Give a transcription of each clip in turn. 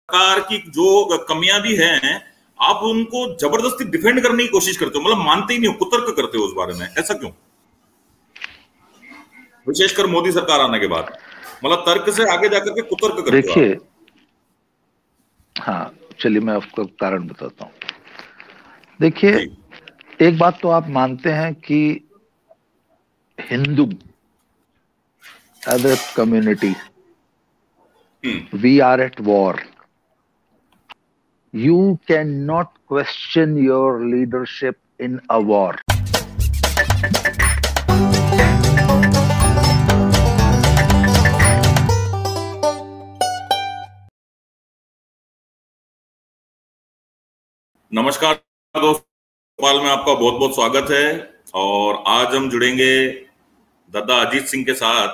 सरकार की जो कमियां भी हैं आप उनको जबरदस्ती डिफेंड करने की कोशिश करते हो, मतलब मानते ही नहीं हो, कुतर्क करते हो उस बारे में, ऐसा क्यों? विशेषकर मोदी सरकार आने के बाद मतलब तर्क से आगे जाकर के कुतर्क करते हो देखिए, आप। हाँ चलिए मैं आपको कारण बताता हूँ। देखिए, एक बात तो आप मानते हैं कि Hindu as a community we are at war. You cannot question your leadership in a war. नमस्कार दोस्तों, भोपाल में आपका बहुत बहुत स्वागत है। और आज हम जुड़ेंगे दादा अजीत सिंह के साथ।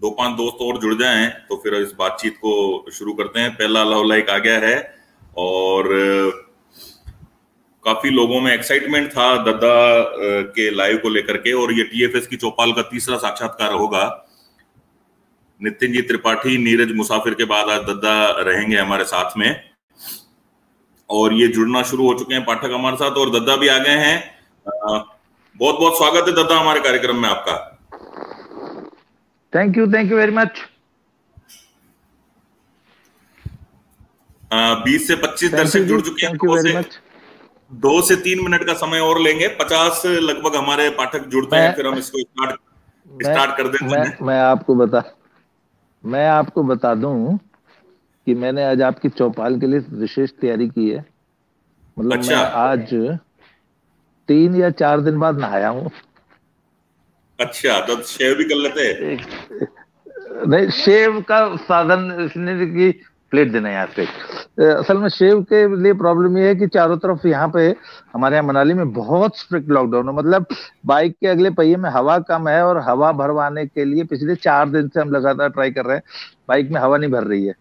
2-5 दोस्त और जुड़ जाएं तो फिर इस बातचीत को शुरू करते हैं। पहला लाइक आ गया है और काफी लोगों में एक्साइटमेंट था दद्दा के लाइव को लेकर के। और ये टीएफएस की चौपाल का तीसरा साक्षात्कार होगा। नितिन जी त्रिपाठी, नीरज मुसाफिर के बाद आज दद्दा रहेंगे हमारे साथ में और ये जुड़ना शुरू हो चुके हैं पाठक हमारे साथ और दद्दा भी आ गए हैं। बहुत बहुत स्वागत है दद्दा हमारे कार्यक्रम में आपका। Thank you very much. 20 से 25 दर्शक जुड़ चुके हैं। 2 से 3 मिनट का समय और लेंगे। 50 लगभग हमारे पाठक जुड़ते हैं, फिर हम इसको स्टार्ट कर देते हैं। मैं आपको बता दूं कि मैंने आज आपकी चौपाल के लिए विशेष तैयारी की है। मतलब मैं आज 3 या 4 दिन बाद नहाया हूँ। अच्छा, तो शेव भी कर लेते हैं? नहीं, शेव का साधन इसने की प्लेट देना यहाँ पे। असल में शेव के लिए प्रॉब्लम ये है कि चारों तरफ यहाँ पे हमारे यहाँ मनाली में बहुत स्ट्रिक्ट लॉकडाउन है। मतलब बाइक के अगले पहिए में हवा कम है और हवा भरवाने के लिए पिछले 4 दिन से हम लगातार ट्राई कर रहे हैं, बाइक में हवा नहीं भर रही है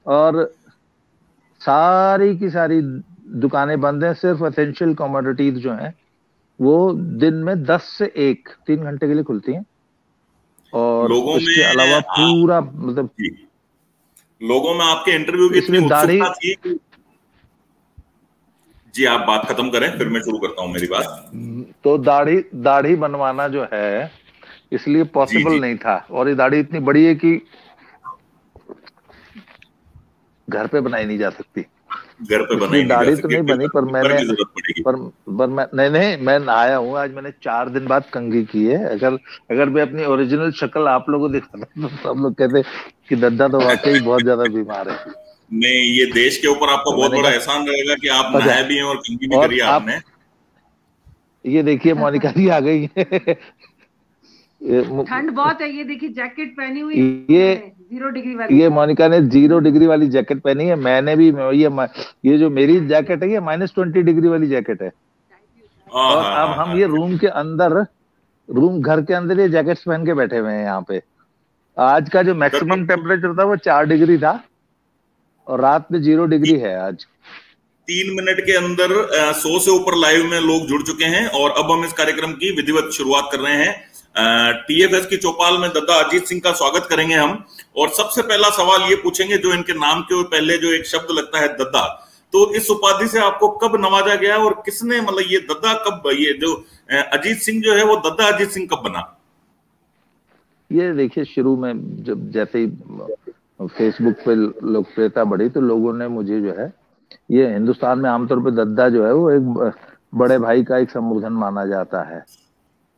और सारी की सारी दुकानें बंद हैं। सिर्फ एसेंशियल कमोडिटीज जो हैं वो दिन में 10 से 1 3 घंटे के लिए खुलती हैं और उसके अलावा पूरा मतलब लोगों में आपके इंटरव्यू की इतनी उत्सुकता थी। जी आप बात खत्म करें फिर मैं शुरू करता हूं मेरी बात। तो दाढ़ी बनवाना जो है इसलिए पॉसिबल नहीं था और ये दाढ़ी इतनी बड़ी है कि घर पे बनाई नहीं जा सकती। घर पे बनाई दाढ़ी तो नहीं बनी पर मैं नहाया हूँ आज। मैंने 4 दिन बाद कंघी की है। अगर मैं अपनी ओरिजिनल शक्ल आप लोगों को दिखाता तो सब लोग कहते कि दद्दा तो वाकई बहुत ज्यादा बीमार है। नहीं, ये देश के ऊपर आपका बहुत बड़ा एहसान रहेगा कि आप नहाए भी हैं और कंघी भी करी आपने। ये देखिए मोनिका जी आ गई है। ठंड बहुत है। ये देखिए जैकेट पहनी हुई है, ये 0 डिग्री वाली। ये मोनिका ने 0 डिग्री वाली जैकेट पहनी है। मैंने भी ये जो मेरी जैकेट है ये -20 डिग्री वाली जैकेट है। और अब हम ये घर के अंदर ये जैकेट्स पहन के बैठे हुए हैं यहाँ पे। आज का जो मैक्सिमम टेम्परेचर था वो 4 डिग्री था और रात में 0 डिग्री है आज। 3 मिनट के अंदर 100 से ऊपर लाइव में लोग जुड़ चुके हैं और अब हम इस कार्यक्रम की विधिवत शुरुआत कर रहे हैं। टीएफएस की चौपाल में दद्दा अजीत सिंह का स्वागत करेंगे हम। और सबसे पहला सवाल ये पूछेंगे, जो इनके नाम के पहले जो एक शब्द लगता है दद्दा, तो इस उपाधि से आपको कब नवाजा गया और किसने, मतलब ये दद्दा कब, ये जो अजीत सिंह जो है वो दद्दा अजीत सिंह कब बना? ये देखिए, शुरू में जब जैसे ही फेसबुक पे लोकप्रियता बढ़ी तो लोगों ने मुझे जो है, ये हिंदुस्तान में आमतौर पे दद्दा जो है वो एक बड़े भाई का एक संबोधन माना जाता है,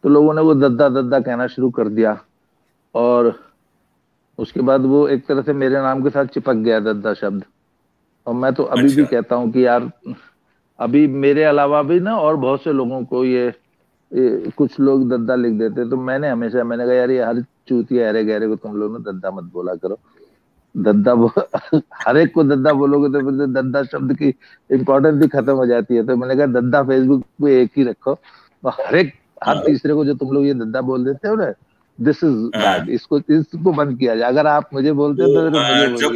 तो लोगों ने वो दद्दा दद्दा कहना शुरू कर दिया और उसके बाद वो एक तरह से मेरे नाम के साथ चिपक गया दद्दा शब्द। और मैं तो अभी भी कहता हूँ कि यार अभी मेरे अलावा भी ना और बहुत से लोगों को ये कुछ लोग दद्दा लिख देते, तो मैंने कहा यार ये हर चूतिया अरे गहरे को तुम लोग ना दद्दा मत बोला करो। दद्दा हर एक को दद्दा बोलोगे तो फिर दद्दा शब्द की इम्पोर्टेंस भी खत्म हो जाती है। तो मैंने कहा दद्दा फेसबुक पे एक ही रखो, हर तीसरे को जो तुम लोग ये दद्दा बोल देते हो ना, दिस इज बैड, इसको बंद किया जाए। अगर आप मुझे बोलते हो तो मुझे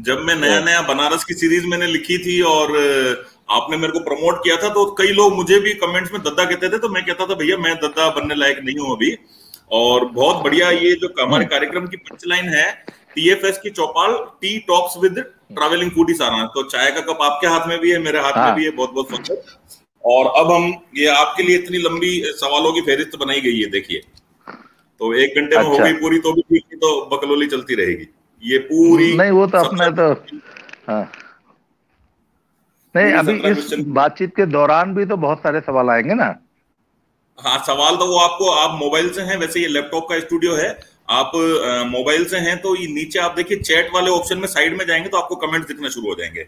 जब मैं नया बनारस की सीरीज मैंने लिखी थी और आपने मेरे को प्रमोट किया था तो कई लोग मुझे भी कमेंट्स में दद्दा कहते थे, तो मैं कहता था भैया मैं दद्दा बनने लायक नहीं हूं अभी। और बहुत बढ़िया ये जो हमारे कार्यक्रम की पंचलाइन है TFS की चौपाल, tea talks with travelling foodie Saransh. तो चाय का कप आपके हाथ में भी है, मेरे हाथ में भी है। बहुत बहुत स्वागत। और अब हम ये आपके लिए इतनी लंबी सवालों की फेहरिस्त बनाई गई है, देखिए। तो 1 घंटे में हो गई पूरी तो भी ठीक, तो बकलोली चलती रहेगी ये पूरी। नहीं वो तो अपने तो हाँ नहीं, अभी इस बातचीत के दौरान भी तो बहुत सारे सवाल आएंगे ना। हाँ, सवाल तो वो आपको, आप मोबाइल से हैं, वैसे ये लैपटॉप का स्टूडियो है, आप मोबाइल से हैं तो ये नीचे आप देखिए चैट वाले ऑप्शन में साइड में जाएंगे तो आपको कमेंट्स दिखना शुरू हो जाएंगे।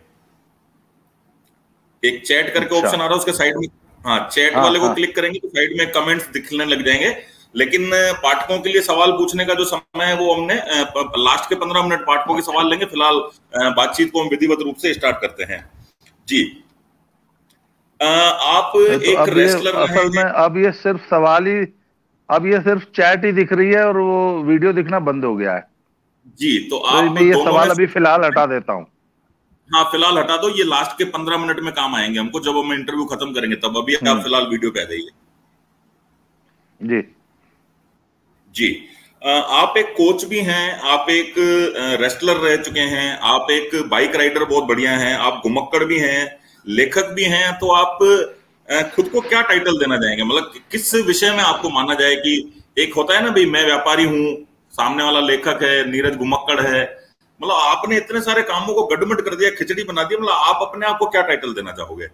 एक चैट करके ऑप्शन आ रहा है उसके साइड में, हाँ चैट वाले को क्लिक करेंगे तो साइड में कमेंट्स दिखने लग जाएंगे। लेकिन पाठकों के लिए सवाल पूछने का जो समय है वो हमने लास्ट के 15 मिनट पाठकों के सवाल लेंगे। फिलहाल बातचीत को हम विधिवत रूप से स्टार्ट करते हैं जी। आप एक रेसलर असल में अब ये सिर्फ सवाल ही, अब ये सिर्फ चैट ही दिख रही है और वो वीडियो दिखना बंद हो गया है जी। तो आप मैं ये सवाल अभी फिलहाल हटा देता हूँ। हाँ फिलहाल हटा दो, ये लास्ट के 15 मिनट में काम आएंगे हमको, जब हम इंटरव्यू खत्म करेंगे तब। अभी आप फिलहाल वीडियो पे आ जाइए जी। जी, आप एक कोच भी हैं, आप एक रेसलर रह चुके हैं, आप एक बाइक राइडर बहुत बढ़िया हैं, आप घुमक्कड़ भी हैं, लेखक भी हैं। तो आप खुद को क्या टाइटल देना चाहेंगे? मतलब किस विषय में आपको माना जाए कि एक होता है ना भाई, मैं व्यापारी हूं, सामने वाला लेखक है, नीरज घुमक्कड़ है। मतलब आपने इतने सारे कामों को गड़मड़ कर दिया, खिचड़ी बना दी। मतलब आप अपने आप को क्या टाइटल देना चाहोगे?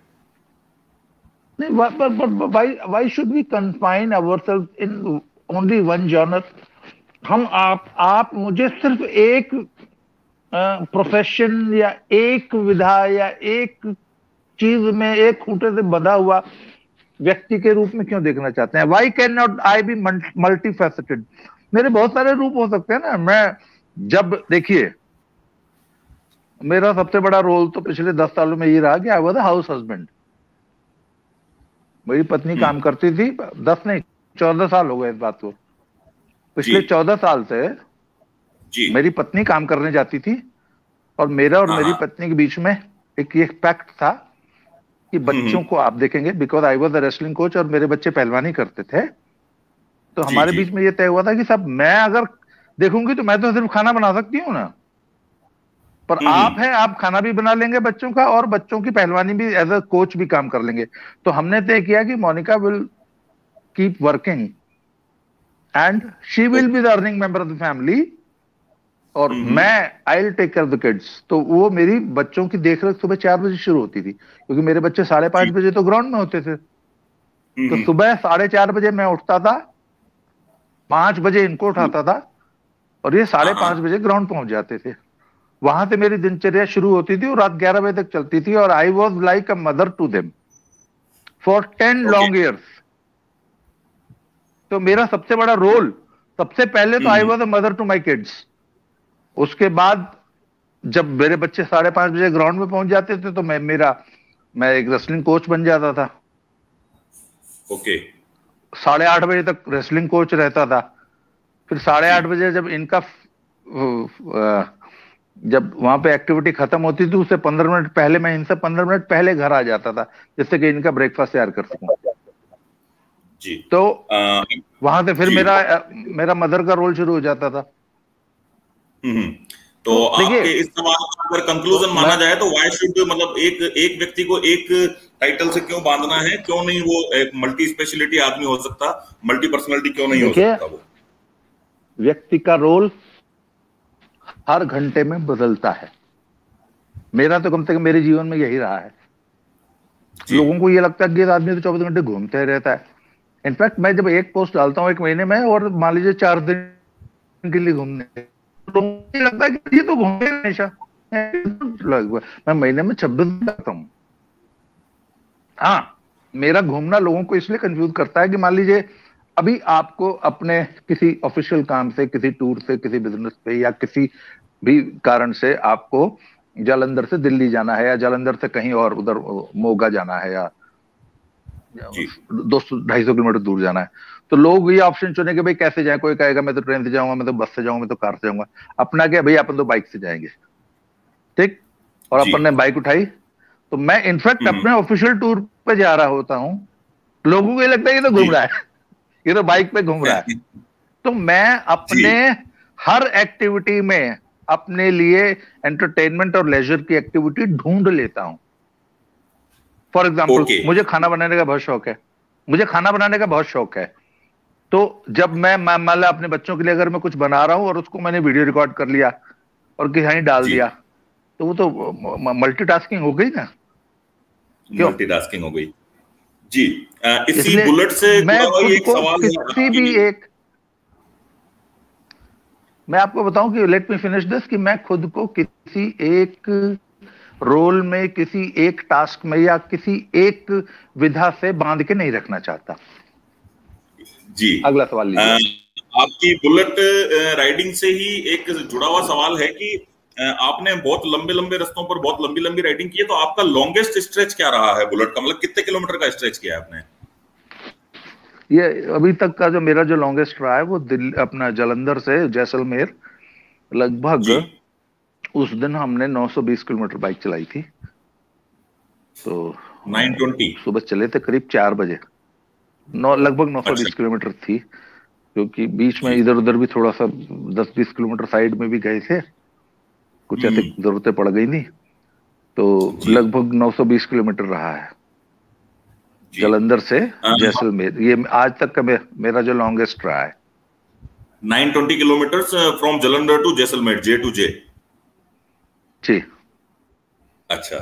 नहीं, why should we confine ourselves in only one genre? हम आप मुझे सिर्फ एक प्रोफेशन या एक विधा या एक चीज में एक खूंटे से बंधा हुआ व्यक्ति के रूप में क्यों देखना चाहते हैं? Why cannot I be multifaceted? मेरे बहुत सारे रूप हो सकते हैं ना। मैं जब देखिए, मेरा सबसे बड़ा रोल तो पिछले 10 सालों में ये रहा कि I was a house husband. मेरी पत्नी काम करती थी, 10 नहीं 14 साल हो गए इस बात को। पिछले 14 साल से जी। मेरी पत्नी काम करने जाती थी और मेरा और मेरी पत्नी के बीच में एक ये पैक्ट था कि बच्चों को आप देखेंगे, because I was a wrestling coach और मेरे बच्चे पहलवानी करते थे। तो हमारे बीच में ये तय हुआ था कि सब मैं अगर देखूंगी तो मैं तो सिर्फ खाना बना सकती हूँ ना, पर आप हैं, आप खाना भी बना लेंगे बच्चों का और बच्चों की पहलवानी भी एज अ कोच भी काम कर लेंगे। तो हमने तय किया कि Monika will keep working and she will be the earning member of the family और मैं I will take care of the kids. तो वो मेरी बच्चों की देखरेख सुबह 4 बजे शुरू होती थी, क्योंकि मेरे बच्चे 5:30 बजे तो ग्राउंड में होते थे। तो सुबह 4:30 बजे मैं उठता था, 5 बजे इनको उठाता था और ये 5:30 बजे ग्राउंड पहुंच जाते थे। वहां से मेरी दिनचर्या शुरू होती थी और रात 11 बजे तक चलती थी और I was like a mother to them for 10 long years. तो मेरा सबसे बड़ा रोल, सबसे पहले तो I was a mother to my kids. उसके बाद जब मेरे बच्चे 5:30 बजे ग्राउंड में पहुंच जाते थे तो मैं एक रेसलिंग कोच बन जाता था। ओके। 8:30 बजे तक रेसलिंग कोच रहता था। फिर 8:30 बजे जब इनका जब वहां पे एक्टिविटी खत्म होती थी उससे 15 मिनट पहले मैं इनसे 15 मिनट पहले घर आ जाता था, जिससे कि इनका ब्रेकफास्ट तैयार कर सकूं जी। तो वहां से फिर मेरा मदर का रोल शुरू हो जाता था। तो आपके इस सवाल का अगर कंक्लूजन माना जाए तो व्हाई शुड, मतलब एक व्यक्ति को एक टाइटल से क्यों बांधना है? क्यों नहीं वो एक मल्टी स्पेशलिटी आदमी हो सकता, मल्टी पर्सनालिटी क्यों नहीं हो सकता? वो व्यक्ति का रोल हर घंटे में बदलता है। मेरा तो कम से कम मेरे जीवन में यही रहा है। लोगों को ये लगता है कि ये आदमी तो 24 घंटे घूमते रहता है। इनफैक्ट मैं जब एक पोस्ट डालता हूँ 1 महीने में और मान लीजिए 4 दिन के लिए घूमने, लोगों को लगता है कि ये तो घूमते हमेशा। मैं महीने में 26 दिन जाता हूँ। हाँ, मेरा घूमना लोगों को इसलिए कंफ्यूज करता है कि मान लीजिए अभी आपको अपने किसी ऑफिशियल काम से, किसी टूर से, किसी बिजनेस पे या किसी भी कारण से आपको जालंधर से दिल्ली जाना है या जालंधर से कहीं और उधर मोगा जाना है या 200-250 किलोमीटर दूर जाना है। तो लोग ये ऑप्शन चुने कि भाई कैसे जाए। कोई कहेगा मैं तो ट्रेन से जाऊंगा, मैं तो बस से जाऊंगा, मैं तो कार से जाऊंगा। अपना क्या भाई, अपन तो बाइक से जाएंगे, ठीक। और अपन ने बाइक उठाई तो मैं इनफैक्ट अपने ऑफिशियल टूर पे जा रहा होता हूँ, लोगों को ये लगता है ये तो घूम रहा है, ये तो बाइक पे घूम रहा है। तो मैं अपने हर एक्टिविटी में अपने लिए एंटरटेनमेंट और लेजर की एक्टिविटी ढूंढ लेता हूं। फॉर एग्जाम्पल, मुझे खाना बनाने का बहुत शौक है, तो जब मैं मान ला अपने बच्चों के लिए अगर मैं कुछ बना रहा हूं और उसको मैंने वीडियो रिकॉर्ड कर लिया और कहीं डाल दिया, तो वो तो मल्टीटास्किंग हो गई ना। मल्टीटास्किंग हो गई जी। इसी बुलेट से मैं एक सवाल किसी भी एक, मैं आपको बताऊं कि लेट मी फिनिश दिस, कि मैं खुद को किसी एक रोल में, किसी एक टास्क में या किसी एक विधा से बांध के नहीं रखना चाहता जी। अगला सवाल लीजिए। आपकी बुलेट राइडिंग से ही एक जुड़ा हुआ सवाल है कि आपने बहुत लंबे लंबे रस्तों पर बहुत लंबी लंबी राइडिंग की है, तो आपका लॉन्गेस्ट स्ट्रेच क्या रहा है बुलेट का? मतलब कितने किलोमीटर का स्ट्रेच किया है आपने? ये अभी तक का जो मेरा जो लॉन्गेस्ट रहा है वो दिल्ली, अपना जालंधर से जैसलमेर, लगभग उस दिन हमने 920 किलोमीटर बाइक चलाई थी। तो 920 सुबह चले थे करीब 4 बजे, लगभग 920 किलोमीटर थी, क्योंकि बीच में इधर उधर भी थोड़ा सा 10-20 किलोमीटर साइड में भी गए थे, कुछ ऐसे जरूरतें पड़ गई थी, तो लगभग 920 किलोमीटर रहा है जालंधर से जैसलमेर। ये आज तक का मेरा जो लॉन्गेस्ट रहा है। 920 kilometre from Jalandhar to Jaisalmer, J to J. जी अच्छा।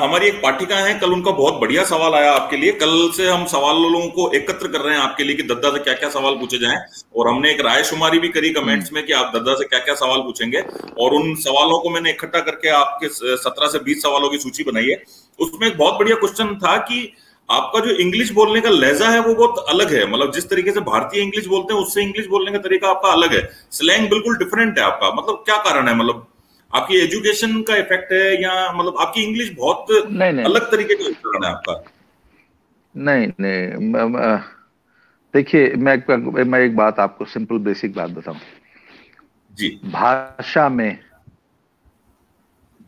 हमारी एक पाठिका है, कल उनका बहुत बढ़िया सवाल आया आपके लिए। कल से हम सवालों को एकत्र कर रहे हैं आपके लिए कि दद्दा से क्या क्या सवाल पूछे जाएं, और हमने एक रायशुमारी भी करी कमेंट्स में कि आप दद्दा से क्या क्या सवाल पूछेंगे, और उन सवालों को मैंने इकट्ठा करके आपके 17 से 20 सवालों की सूची बनाई है। उसमें एक बहुत बढ़िया क्वेश्चन था कि आपका जो इंग्लिश बोलने का लहजा है वो बहुत अलग है, मतलब जिस तरीके से भारतीय इंग्लिश बोलते हैं उससे इंग्लिश बोलने का तरीका आपका अलग है, स्लैंग बिल्कुल डिफरेंट है आपका। मतलब क्या कारण है? मतलब आपकी एजुकेशन का इफेक्ट है, या मतलब आपकी इंग्लिश बहुत अलग तरीके का कारण है आपका? नहीं, देखिए मैं एक बात आपको, सिंपल बेसिक बात बताऊं जी। भाषा में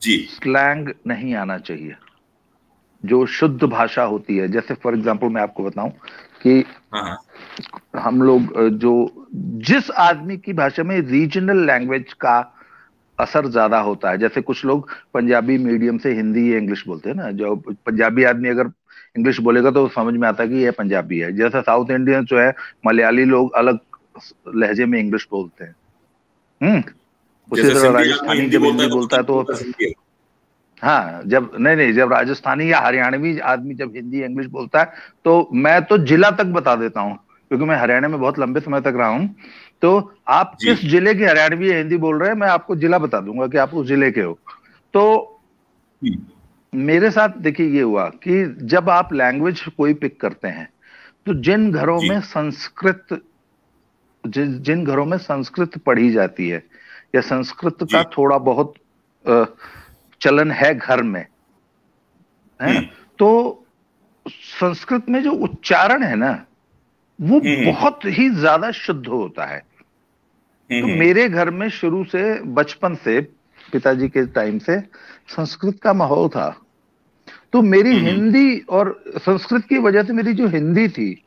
जी स्लैंग नहीं आना चाहिए, जो शुद्ध भाषा होती है। जैसे फॉर एग्जांपल मैं आपको बताऊं कि हम लोग जो जिस आदमी की भाषा में रीजनल लैंग्वेज का असर ज्यादा होता है, जैसे कुछ लोग पंजाबी मीडियम से हिंदी या इंग्लिश बोलते हैं ना, जो पंजाबी आदमी अगर इंग्लिश बोलेगा तो समझ में आता है कि यह पंजाबी है। जैसे साउथ इंडियन जो है, मलयाली लोग अलग लहजे में इंग्लिश बोलते हैं। उसी तरह राजस्थानी जब हिंदी बोलता है तो हाँ, जब राजस्थानी या हरियाणवी आदमी जब हिंदी इंग्लिश बोलता है तो मैं तो जिला तक बता देता हूँ, क्योंकि मैं हरियाणा में बहुत लंबे समय तक रहा हूं। तो आप किस जिले के हरियाणवी हिंदी बोल रहे हैं, मैं आपको जिला बता दूंगा कि आप उस जिले के हो। तो मेरे साथ देखिए ये हुआ कि जब आप लैंग्वेज कोई पिक करते हैं तो जिन घरों में संस्कृत पढ़ी जाती है या संस्कृत का थोड़ा बहुत चलन है घर में, है, तो संस्कृत में जो उच्चारण है ना वो बहुत ही ज्यादा शुद्ध होता है। तो मेरे घर में शुरू से, बचपन से, पिताजी के टाइम से संस्कृत का माहौल था। तो मेरी हिंदी और संस्कृत की वजह से मेरी जो हिंदी थी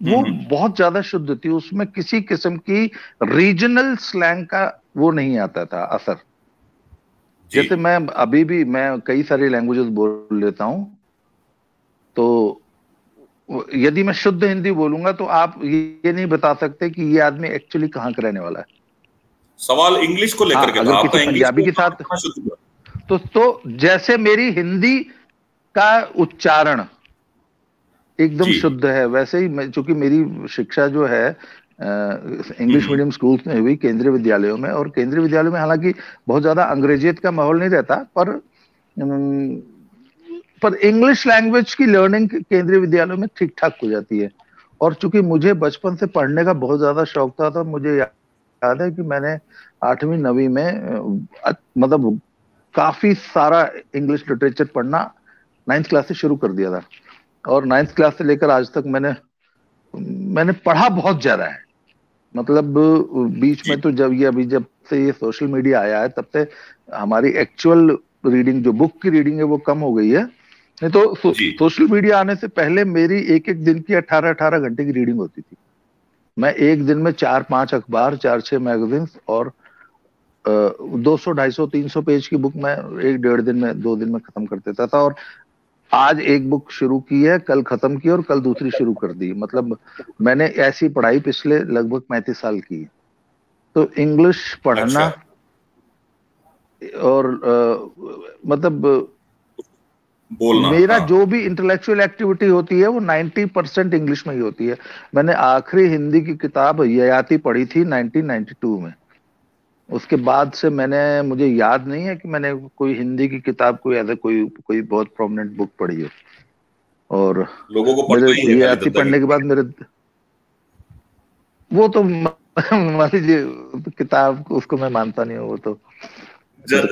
वो बहुत ज्यादा शुद्ध थी, उसमें किसी किस्म की रीजनल स्लैंग का वो नहीं आता था असर। जैसे मैं अभी भी कई सारी लैंग्वेजेस बोल लेता हूं, तो यदि मैं शुद्ध हिंदी बोलूंगा तो आप ये नहीं बता सकते कि ये आदमी एक्चुअली कहाँ का रहने वाला है। सवाल इंग्लिश को लेकर के था, किसी पंजाबी के साथ तो जैसे मेरी हिंदी का उच्चारण एकदम शुद्ध है, वैसे ही चूंकि मेरी शिक्षा जो है इंग्लिश मीडियम स्कूल में हुई, केंद्रीय विद्यालयों में, और केंद्रीय विद्यालयों में हालांकि बहुत ज्यादा अंग्रेजियत का माहौल नहीं रहता, पर इंग्लिश लैंग्वेज की लर्निंग केंद्रीय विद्यालयों में ठीक ठाक हो जाती है। और चूंकि मुझे बचपन से पढ़ने का बहुत ज्यादा शौक था, तो मुझे याद है कि मैंने 8वीं 9वीं में मतलब काफी सारा इंग्लिश लिटरेचर पढ़ना 9th क्लास से शुरू कर दिया था, और 9th क्लास से लेकर आज तक मैंने पढ़ा बहुत ज्यादा है। मतलब बीच में तो जब से ये सोशल मीडिया आया है, तब से हमारी एक्चुअल रीडिंग, जो बुक की रीडिंग है, वो कम हो गई है। नहीं तो सोशल मीडिया आने से पहले मेरी एक दिन की 18 घंटे की रीडिंग होती थी। मैं एक दिन में 4-5 अखबार, 4-6 मैगजीन्स और 200, 250, 300 पेज की बुक मैं 1-1.5 दिन में, 2 दिन में खत्म कर देता था। और आज एक बुक शुरू की है, कल खत्म की और कल दूसरी शुरू कर दी। मतलब मैंने ऐसी पढ़ाई पिछले लगभग 35 साल की। तो इंग्लिश पढ़ना और मतलब बोलना, मेरा जो भी इंटेलेक्चुअल एक्टिविटी होती है वो 90% इंग्लिश में ही होती है। मैंने आखिरी हिंदी की किताब ययाति पढ़ी थी 1992 में। उसके बाद से मुझे याद नहीं है कि मैंने कोई हिंदी की किताब कोई बहुत प्रोमिनेंट बुक पढ़ी हो। और लोगों को मेरे पढ़ना ही है ययाति पढ़ने के बाद मेरे वो तो मान लीजिए किताब उसको मैं मानता नहीं हूँ। वो तो जब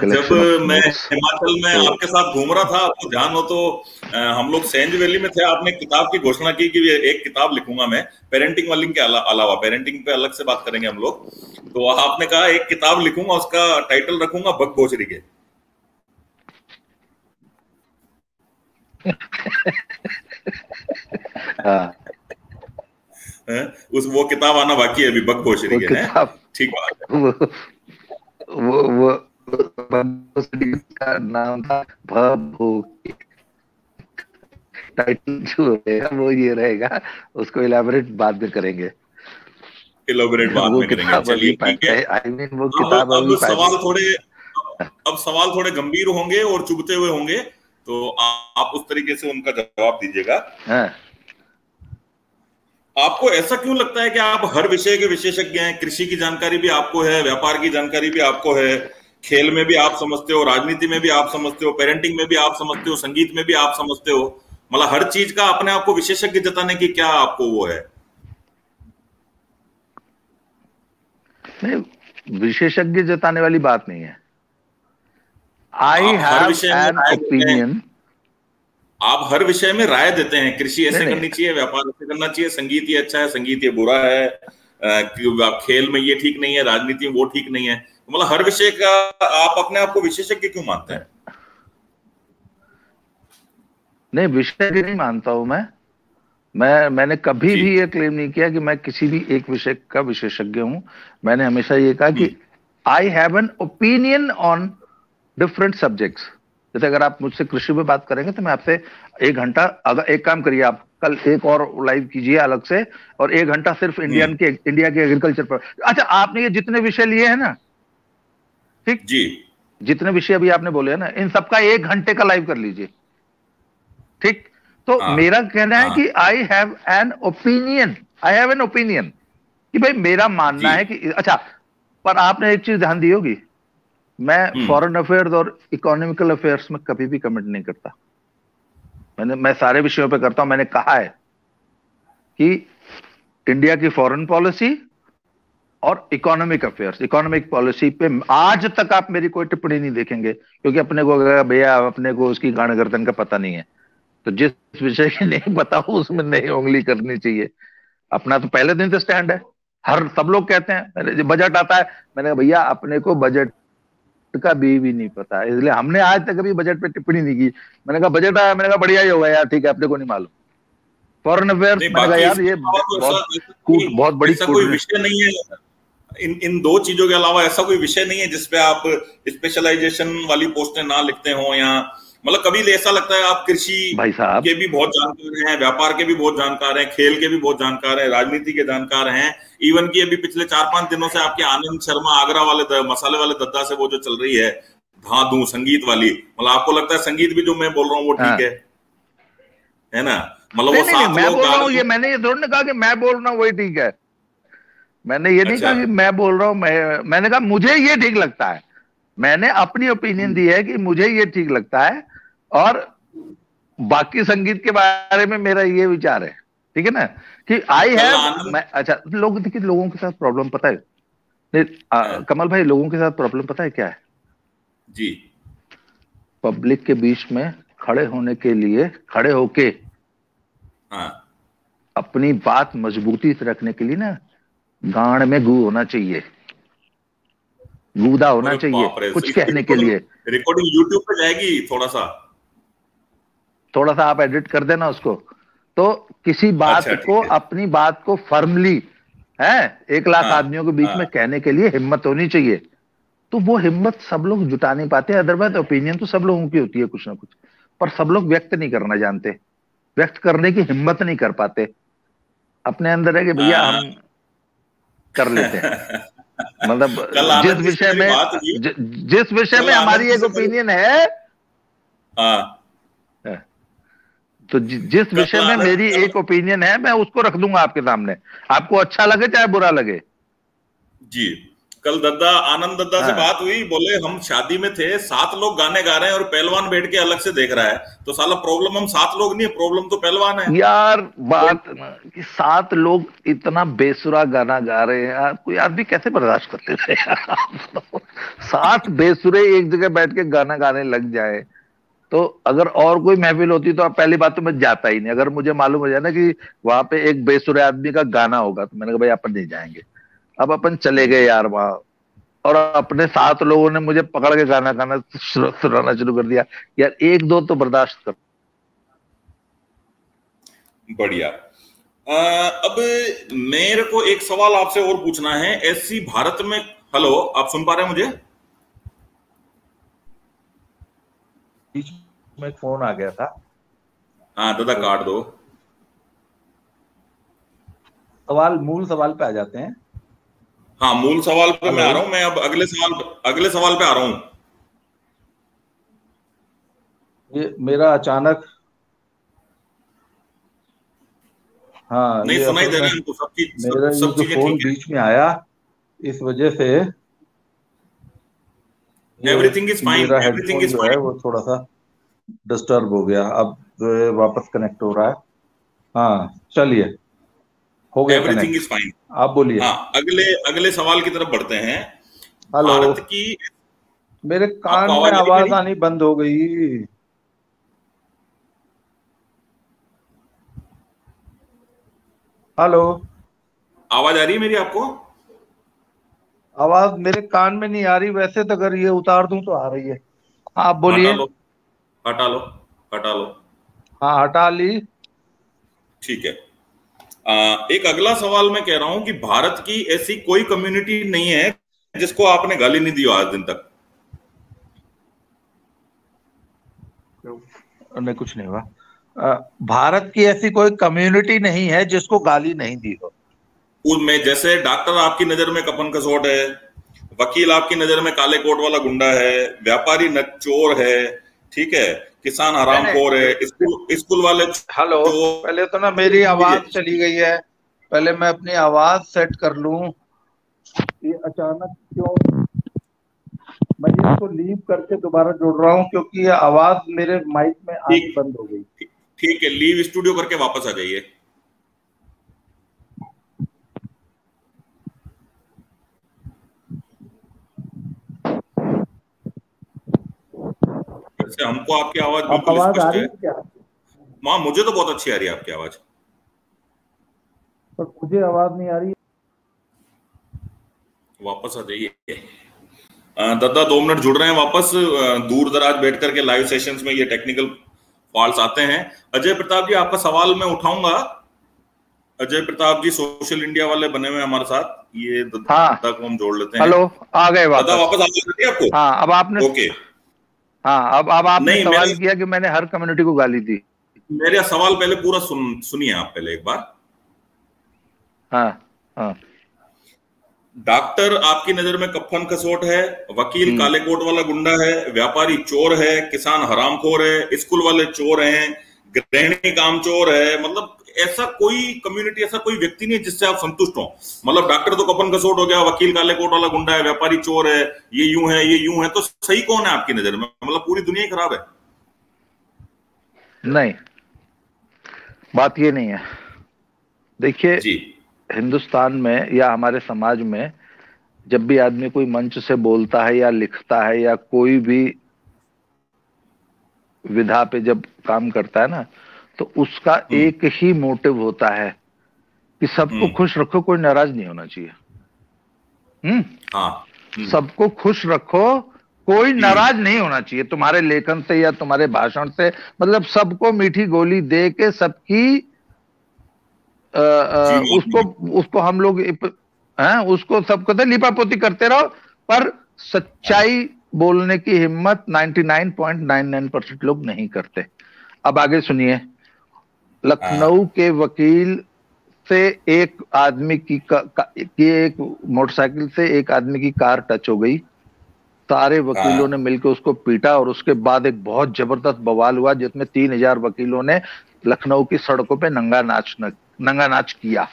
मैं हिमाचल में आपके साथ घूम रहा था, आपको ध्यान हो तो हम लोग सेंज वैली में थे, आपने किताब की घोषणा की कि एक किताब लिखूंगा मैं पेरेंटिंग वाली के अलावा। पेरेंटिंग पे अलग से बात करेंगे हम लोग। तो आपने कहा एक किताब लिखूंगा, उसका टाइटल रखूंगा बकभोजरी के। वो किताब आना बाकी है अभी, बकभोजरी के। ठीक बात है। वो का नाम था टाइटल जो रहेगा वो ये रहेगा, उसको इलाबोरेट बाद में करेंगे। बाद में करेंगे, चलिए ठीक है। आई मीन वो किताब अब सवाल थोड़े गंभीर होंगे और चुभते हुए होंगे, तो आप उस तरीके से उनका जवाब दीजिएगा। आपको ऐसा क्यों लगता है कि आप हर विषय के विशेषज्ञ हैं? कृषि की जानकारी भी आपको है, व्यापार की जानकारी भी आपको है, खेल में भी आप समझते हो, राजनीति में भी आप समझते हो, पेरेंटिंग में भी आप समझते हो, संगीत में भी आप समझते हो। मतलब हर चीज का अपने आप को विशेषज्ञ जताने की क्या आपको वो है? नहीं, विशेषज्ञ जताने वाली बात नहीं है। I have an opinion. आप हर विषय में राय देते हैं, कृषि ऐसे करनी चाहिए, व्यापार ऐसे करना चाहिए, संगीत ये अच्छा है, संगीत ये बुरा है, खेल में ये ठीक नहीं है, राजनीति में वो ठीक नहीं है। मतलब हर विषय का आप अपने आप को विशेषज्ञ क्यों मानते हैं? नहीं, विशेषज्ञ नहीं मानता हूं मैंने कभी भी ये क्लेम नहीं किया कि मैं किसी भी एक विषय का विशेषज्ञ हूं। मैंने हमेशा ये कहा कि I have an opinion on different subjects. जैसे अगर आप मुझसे कृषि पे बात करेंगे तो मैं आपसे 1 घंटा, अगर एक काम करिए आप कल एक और लाइव कीजिए अलग से, और 1 घंटा सिर्फ इंडिया के एग्रीकल्चर पर। अच्छा, आपने ये जितने विषय लिए हैं ना, ठीक जी, जितने विषय अभी आपने बोले हैं ना, इन सबका 1 घंटे का लाइव कर लीजिए, ठीक। तो मेरा कहना है कि आई हैव एन ओपिनियन कि भाई मेरा मानना है कि अच्छा, पर आपने एक चीज ध्यान दी होगी, मैं फॉरेन अफेयर्स और इकोनॉमिकल अफेयर्स में कभी भी कमेंट नहीं करता। मैं सारे विषयों पे करता हूं। मैंने कहा है कि इंडिया की फॉरेन पॉलिसी और इकोनॉमिक अफेयर्स, इकोनॉमिक पॉलिसी पे आज तक आप मेरी कोई टिप्पणी नहीं देखेंगे, क्योंकि अपने को भैया अपने को उसकी गांड गर्दन का पता नहीं है। तो जिस विषय की नहीं पता हो उसमें नहीं उंगली करनी चाहिए। अपना तो पहले दिन से स्टैंड है। सब लोग कहते हैं बजट आता है, मैंने कहा भैया अपने को बजट का भी नहीं पता, इसलिए हमने आज तक कभी बजट पे टिप्पणी नहीं की। मैंने कहा बजट आया, मैंने कहा बढ़िया ही होगा यार, ठीक है, अपने को नहीं मालूम। फॉरेन अफेयर्स, मैंने कहा यार ये बहुत बड़ी कोई विषय नहीं है। इन दो चीजों के अलावा ऐसा कोई विषय नहीं है जिसपे आप स्पेशलाइजेशन वाली पोस्टें ना लिखते हो, या मतलब कभी ऐसा लगता है आप कृषि के भी बहुत जानकार हैं, व्यापार के भी बहुत जानकार हैं, खेल के भी बहुत जानकार हैं, राजनीति के जानकार हैं, इवन की अभी पिछले 4-5 दिनों से आपके आनंद शर्मा आगरा वाले मसाले वाले दद्दा से वो जो चल रही है धाधू संगीत वाली, मतलब आपको लगता है संगीत भी जो मैं बोल रहा हूँ वो ठीक है ना? मतलब वो साथ मैं बोल रहा हूँ, ये मैंने ये थोड़ी कहा कि मैं बोल रहा हूँ वही ठीक है। मैंने ये नहीं कहा कि मैं बोल रहा हूँ, मैंने कहा मुझे ये ठीक लगता है। मैंने अपनी ओपिनियन दी है कि मुझे ये ठीक लगता है, और बाकी संगीत के बारे में मेरा ये विचार है, ठीक है ना, कि आई हैव। अच्छा, देखिए लोगों के साथ प्रॉब्लम पता है कमल भाई, लोगों के साथ प्रॉब्लम पता है क्या है जी? पब्लिक के बीच में खड़े होके अपनी बात मजबूती से रखने के लिए ना, गांड में गू होना चाहिए, गूदा होना चाहिए कुछ कहने के लिए। रिकॉर्डिंग यूट्यूब पे जाएगी, थोड़ा सा आप एडिट कर देना उसको, तो किसी बात को, अपनी बात को फर्मली 1 लाख आदमियों के बीच में कहने के लिए हिम्मत होनी चाहिए। तो वो हिम्मत सब लोग जुटा नहीं पाते। अदरवाइज ओपिनियन तो सब लोगों की होती है कुछ ना कुछ, पर सब लोग व्यक्त नहीं करना जानते, व्यक्त करने की हिम्मत नहीं कर पाते। अपने अंदर है कि भैया हम कर लेते हैं। मतलब कल जिस आनंद जी से विषय मेरी में बात हुई, जिस विषय कल में आनंद हमारी जी एक से ओपिनियन है, हाँ, तो जिस विषय कल में आनंद मेरी एक ओपिनियन है मैं उसको रख दूंगा आपके सामने, आपको अच्छा लगे चाहे बुरा लगे। जी, कल दद्दा, आनंद दद्दा से हाँ बात हुई, बोले हम शादी में थे, 7 लोग गाने गा रहे हैं और पहलवान बैठ के अलग से देख रहा है, तो साला प्रॉब्लम हम 7 लोग नहीं है, प्रॉब्लम तो पहलवान है। यार, बात ना कि 7 लोग इतना बेसुरा गाना गा रहे हैं यार, कोई आदमी कैसे बर्दाश्त करते थे यार 7 बेसुरे एक जगह बैठ के गाना गाने लग जाए, तो अगर और कोई महफिल होती तो अब पहली बात तो मैं जाता ही नहीं। अगर मुझे मालूम हो जाए ना कि वहां पे एक बेसुरे आदमी का गाना होगा तो मैंने कहा भाई अपन नहीं जाएंगे। अब अपन चले गए यार वहां, और अपने 7 लोगों ने मुझे पकड़ के गाना गाना सुनाना शुरू कर दिया। यार एक दो तो बर्दाश्त कर। बढ़िया। अब मेरे को एक सवाल आपसे और पूछना है, ऐसी भारत में, हेलो, आप सुन पा रहे हैं मुझे? बीच में फोन आ गया था। हाँ दादा, काट दो। मूल सवाल पे आ जाते हैं। हाँ, मूल सवाल पे मैं आ रहा हूं। मैं अब अगले सवाल पे आ रहा हूं। ये मेरा अचानक, हाँ, नहीं, ये सुनाई असल दे रहा में है हमको, मेरा ये सब जो चीजें फोन ठीक बीच में आया इस वजह से है। ये एवरीथिंग इज फाइन, मेरा एवरीथिंग हेडफोन इज जो है फाइन। वो थोड़ा सा डिस्टर्ब हो गया। अब जो है वापस कनेक्ट हो रहा है। हाँ चलिए, हो गया एवरीथिंग कनेक्ट। Is fine. आप बोलिए। हाँ, अगले अगले सवाल की तरफ बढ़ते हैं। हेलो, भारत की, मेरे आपको कान में आवाज आ रही है आवाज मेरी? आनी बंद हो गई। हेलो, आवाज आ रही है मेरी आपको? आवाज मेरे कान में नहीं आ रही, वैसे तो अगर ये उतार दूं तो आ रही है। हाँ आप हटा बोलिए। लो, हटा लो, हटा लो। हाँ हटा ली। ठीक है। एक अगला सवाल मैं कह रहा हूं कि भारत की ऐसी कोई कम्युनिटी नहीं है जिसको आपने गाली नहीं दी हो आज दिन तक। नहीं, कुछ नहीं हुआ। भारत की ऐसी कोई कम्युनिटी नहीं है जिसको गाली नहीं दी हो। उनमें जैसे डॉक्टर आपकी नजर में कपन कसोट है, वकील आपकी नजर में काले कोट वाला गुंडा है, व्यापारी चोर है, ठीक है, किसान हरामखोर है, स्कूल स्कूल वाले हेलो, चोर। पहले तो ना मेरी आवाज चली गई है, पहले मैं अपनी आवाज सेट कर लूं। ये अचानक क्यों, मैं इसको लीव करके दोबारा जोड़ रहा हूं क्योंकि ये आवाज मेरे माइक में आनी बंद हो गई। ठीक है, लीव स्टूडियो करके वापस आ जाइए। वैसे हमको आपकी आवाज बिल्कुल स्पष्ट है। क्या? मां, मुझे तो बहुत अच्छी आ रही है आपकी आवाज। पर मुझे आवाज नहीं आ रही। वापस आ जाइए। दादा 2 मिनट जुड़ रहे हैं वापस। दूर दराज बैठ करके लाइव सेशंस में ये टेक्निकल फॉल्ट्स आते हैं। अजय प्रताप जी, आपका सवाल मैं उठाऊंगा। अजय प्रताप जी सोशल इंडिया वाले बने हुए हमारे साथ, ये दादा को हम जोड़ लेते हैं। हेलो, आ गए वापस। दादा वापस आ गई आपको? हाँ अब आपने, ओके। हाँ अब आपने नहीं, सवाल किया कि मैंने हर कम्युनिटी को गाली दी। मेरा सवाल पहले पूरा सुनिए आप पहले एक बार। हाँ हाँ। डॉक्टर आपकी नजर में कफन कसोट है, वकील काले कोट वाला गुंडा है, व्यापारी चोर है, किसान हरामखोर है, स्कूल वाले चोर हैं, गृहिणी काम चोर है। मतलब ऐसा कोई कम्युनिटी, ऐसा कोई व्यक्ति नहीं जिससे आप संतुष्ट हो। मतलब डॉक्टर तो कफन कसोट हो गया, वकील काले कोट वाला गुंडा है, व्यापारी चोर है, ये यूं है, ये यूं है, तो सही कौन है आपकी नजर में? मतलब पूरी दुनिया ही खराब है? नहीं, बात ये नहीं है। देखिए, हिंदुस्तान में या हमारे समाज में जब भी आदमी कोई मंच से बोलता है या लिखता है या कोई भी विधा पे जब काम करता है ना, तो उसका एक ही मोटिव होता है कि सबको खुश रखो, कोई नाराज नहीं होना चाहिए। सबको खुश रखो, कोई नाराज नहीं होना चाहिए तुम्हारे लेखन से या तुम्हारे भाषण से। मतलब सबको मीठी गोली दे के सबकी उसको हम लोग उसको सब कहते लिपापोती करते रहो, पर सच्चाई बोलने की हिम्मत 99.99% लोग नहीं करते। अब आगे सुनिए। लखनऊ के वकील से एक आदमी की एक मोटरसाइकिल से एक आदमी की कार टच हो गई। सारे वकीलों ने मिलकर उसको पीटा और उसके बाद एक बहुत जबरदस्त बवाल हुआ जिसमें 3000 वकीलों ने लखनऊ की सड़कों पे नंगा नाच किया।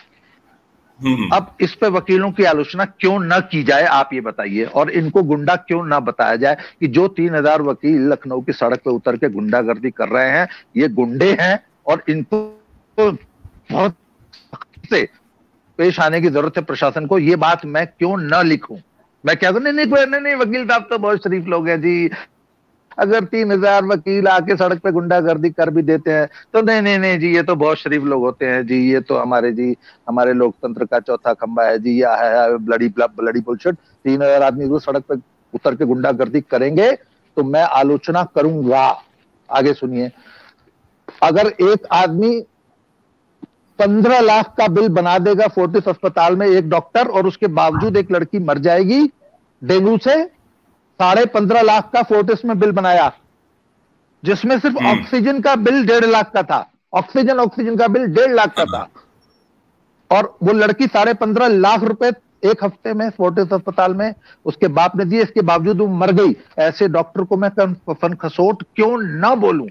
अब इस पे वकीलों की आलोचना क्यों न की जाए, आप ये बताइए, और इनको गुंडा क्यों ना बताया जाए कि जो 3000 वकील लखनऊ की सड़क पे उतर के गुंडागर्दी कर रहे हैं ये गुंडे हैं और इनको बहुत से पेश आने की जरूरत है प्रशासन को। ये बात मैं क्यों न लिखूं? मैं क्या करूं? नहीं, वकील साहब तो बहुत शरीफ लोग हैं जी, अगर 3000 वकील आके सड़क पे गुंडागर्दी कर भी देते हैं तो नहीं जी, ये तो बहुत शरीफ लोग होते हैं जी, ये तो हमारे लोकतंत्र का चौथा खंबा है जी, या है ब्लडी बुलशिट। 3000 आदमी को सड़क पे उतर के गुंडागर्दी करेंगे तो मैं आलोचना करूंगा। आगे सुनिए। अगर एक आदमी 15 लाख का बिल बना देगा फोर्टिस अस्पताल में एक डॉक्टर, और उसके बावजूद एक लड़की मर जाएगी डेंगू से, 15.5 लाख का फोर्टिस में बिल बनाया जिसमें सिर्फ ऑक्सीजन का बिल 1.5 लाख का था। ऑक्सीजन का बिल 1.5 लाख का था और वो लड़की 15.5 लाख रुपए एक हफ्ते में फोर्टिस अस्पताल में उसके बाप ने दिए, इसके बावजूद वो मर गई। ऐसे डॉक्टर को मैं कफन खसोट क्यों ना बोलूं?